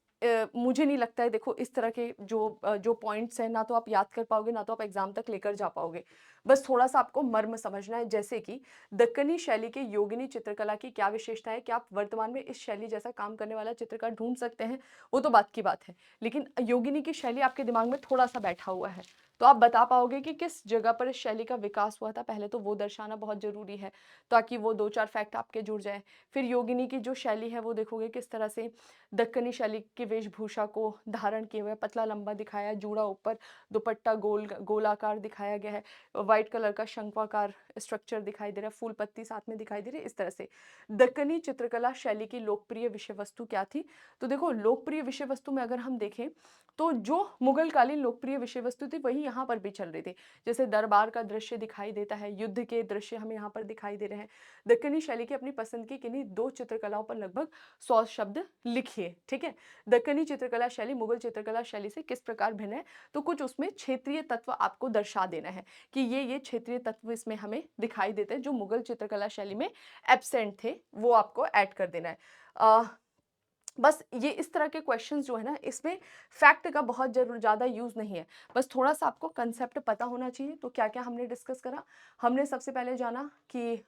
मुझे नहीं लगता है, देखो इस तरह के जो पॉइंट्स हैं ना तो आप याद कर पाओगे ना तो आप एग्जाम तक लेकर जा पाओगे। बस थोड़ा सा आपको मर्म समझना है, जैसे कि दक्कनी शैली के योगिनी चित्रकला की क्या विशेषता है, क्या आप वर्तमान में इस शैली जैसा काम करने वाला चित्रकार ढूंढ सकते हैं, वो तो बात की बात है। लेकिन योगिनी की शैली आपके दिमाग में थोड़ा सा बैठा हुआ है, तो आप बता पाओगे कि किस जगह पर इस शैली का विकास हुआ था। पहले तो वो दर्शाना बहुत जरूरी है ताकि वो 2-4 फैक्ट आपके जुड़ जाए। फिर योगिनी की जो शैली है वो देखोगे किस तरह से दक्कनी शैली की वेशभूषा को धारण किए हुए, पतला लंबा दिखाया, जूड़ा ऊपर, दुपट्टा गोलाकार दिखाया गया है, व्हाइट कलर का शंक्वाकार स्ट्रक्चर दिखाई दे रहा है, फूल पत्ती साथ में दिखाई दे रही है। इस तरह से दक्कनी चित्रकला शैली की लोकप्रिय विषय वस्तु क्या थी, तो देखो लोकप्रिय विषय वस्तु में अगर हम देखें तो जो मुगल कालीन लोकप्रिय विषय वस्तु थी वही यहाँ पर भी चल रही थी। जैसे दरबार का दृश्य दिखाई देता है, युद्ध के दृश्य हमें यहाँ पर दिखाई दे रहे हैं। दक्कनी शैली की अपनी पसंद की किन्हीं 2 चित्रकलाओं पर लगभग 100 शब्द लिखिए। ठीक है, दक्कनी चित्रकला शैली मुगल चित्रकला शैली से किस प्रकार भिन्न है, तो कुछ उसमें क्षेत्रीय तत्व आपको दर्शा देना है कि ये क्षेत्रीय तत्व इसमें हमें दिखाई देते हैं जो मुगल चित्रकला शैली में एब्सेंट थे, वो आपको ऐड कर देना है। बस ये इस तरह के क्वेश्चंस जो है ना, इसमें फैक्ट का बहुत ज़्यादा यूज़ नहीं है। बस थोड़ा-सा आपको कंसेप्ट पता होना चाहिए। तो क्या-क्या हमने डिस्कस करा? हमने सबसे पहले जाना कि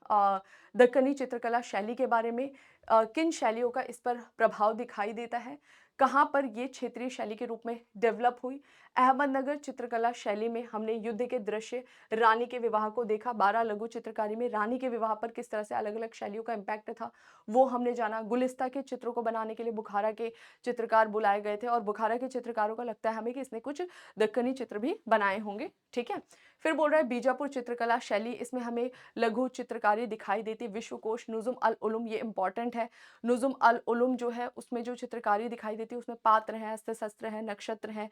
दक्कनी चित्रकला शैली के बारे में, किन शैलियों का इस पर प्रभाव दिखाई देता है, कहाँ पर ये क्षेत्रीय शैली के रूप में डेवलप हुई। अहमदनगर चित्रकला शैली में हमने युद्ध के दृश्य, रानी के विवाह को देखा। 12 लघु चित्रकारी में रानी के विवाह पर किस तरह से अलग-अलग शैलियों का इम्पैक्ट था, वो हमने जाना। गुलिस्ता के चित्रों को बनाने के लिए बुखारा के चित्रकार बुलाए गए थे और बुखारा के चित्रकारों का लगता है हमें कि इसने कुछ दक्कनी चित्र भी बनाए होंगे, ठीक है। फिर बोल रहा है बीजापुर चित्रकला शैली, इसमें हमें लघु चित्रकारी दिखाई देती। विश्वकोश नुज़ुम अल उलूम, ये इंपॉर्टेंट है। नुज़ुम अल उलूम जो है उसमें जो चित्रकारी दिखाई देती है उसमें पात्र हैं, अस्त्र शस्त्र हैं, नक्षत्र हैं,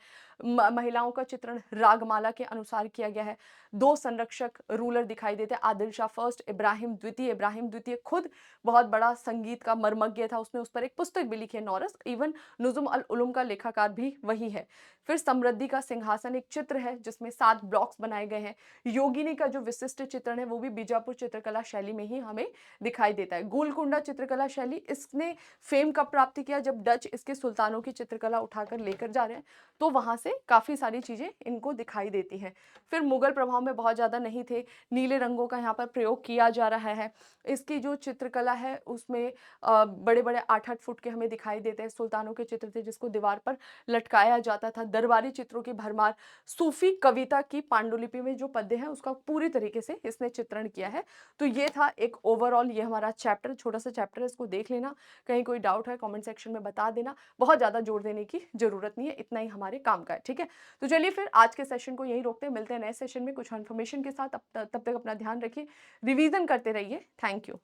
महिलाओं का चित्रण रागमाला के अनुसार किया गया है। दो संरक्षक रूलर दिखाई देते हैं, आदिल शाह फर्स्ट, इब्राहिम द्वितीय। इब्राहिम द्वितीय खुद बहुत बड़ा संगीत का मर्मज्ञ था, उसने उस पर एक पुस्तक भी लिखी है, नौरस। इवन नुज़ुम अल उलूम का लेखाकार भी वही है। फिर समृद्धि का सिंहासन एक चित्र है जिसमें 7 ब्लॉक्स बनाए गए हैं। योगिनी का जो विशिष्ट चित्रण है वो भी बीजापुर चित्रकला शैली में ही हमें दिखाई देता है। गोलकुंडा चित्रकला शैली, इसने फेम कब प्राप्त किया? जब डच इसके सुल्तानों की चित्रकला उठाकर लेकर जा रहे हैं, तो वहां से काफी सारी चीजें इनको दिखाई देती हैं। फिर मुगल प्रभाव में बहुत ज्यादा नहीं थे, नीले रंगों का यहाँ पर प्रयोग किया जा रहा है। इसकी जो चित्रकला है उसमें बड़े बड़े 8-8 फुट के हमें दिखाई देते हैं। सुल्तानों के चित्र थे जिसको दीवार पर लटकाया जाता था। दरबारी चित्रों की भरमार। सूफी कविता की पांडुलिपि में जो पद्य है उसका पूरी तरीके से इसने चित्रण किया है। तो ये था एक ओवरऑल, ये हमारा चैप्टर, छोटा सा चैप्टर है, इसको देख लेना। कहीं कोई डाउट है कमेंट सेक्शन में बता देना। बहुत ज़्यादा जोर देने की जरूरत नहीं है, इतना ही हमारे काम का है, ठीक है। तो चलिए फिर आज के सेशन को यहीं रोकते हैं, मिलते हैं नए सेशन में कुछ इन्फॉर्मेशन के साथ। तब तक अपना ध्यान रखिए, रिवीजन करते रहिए। Thank you.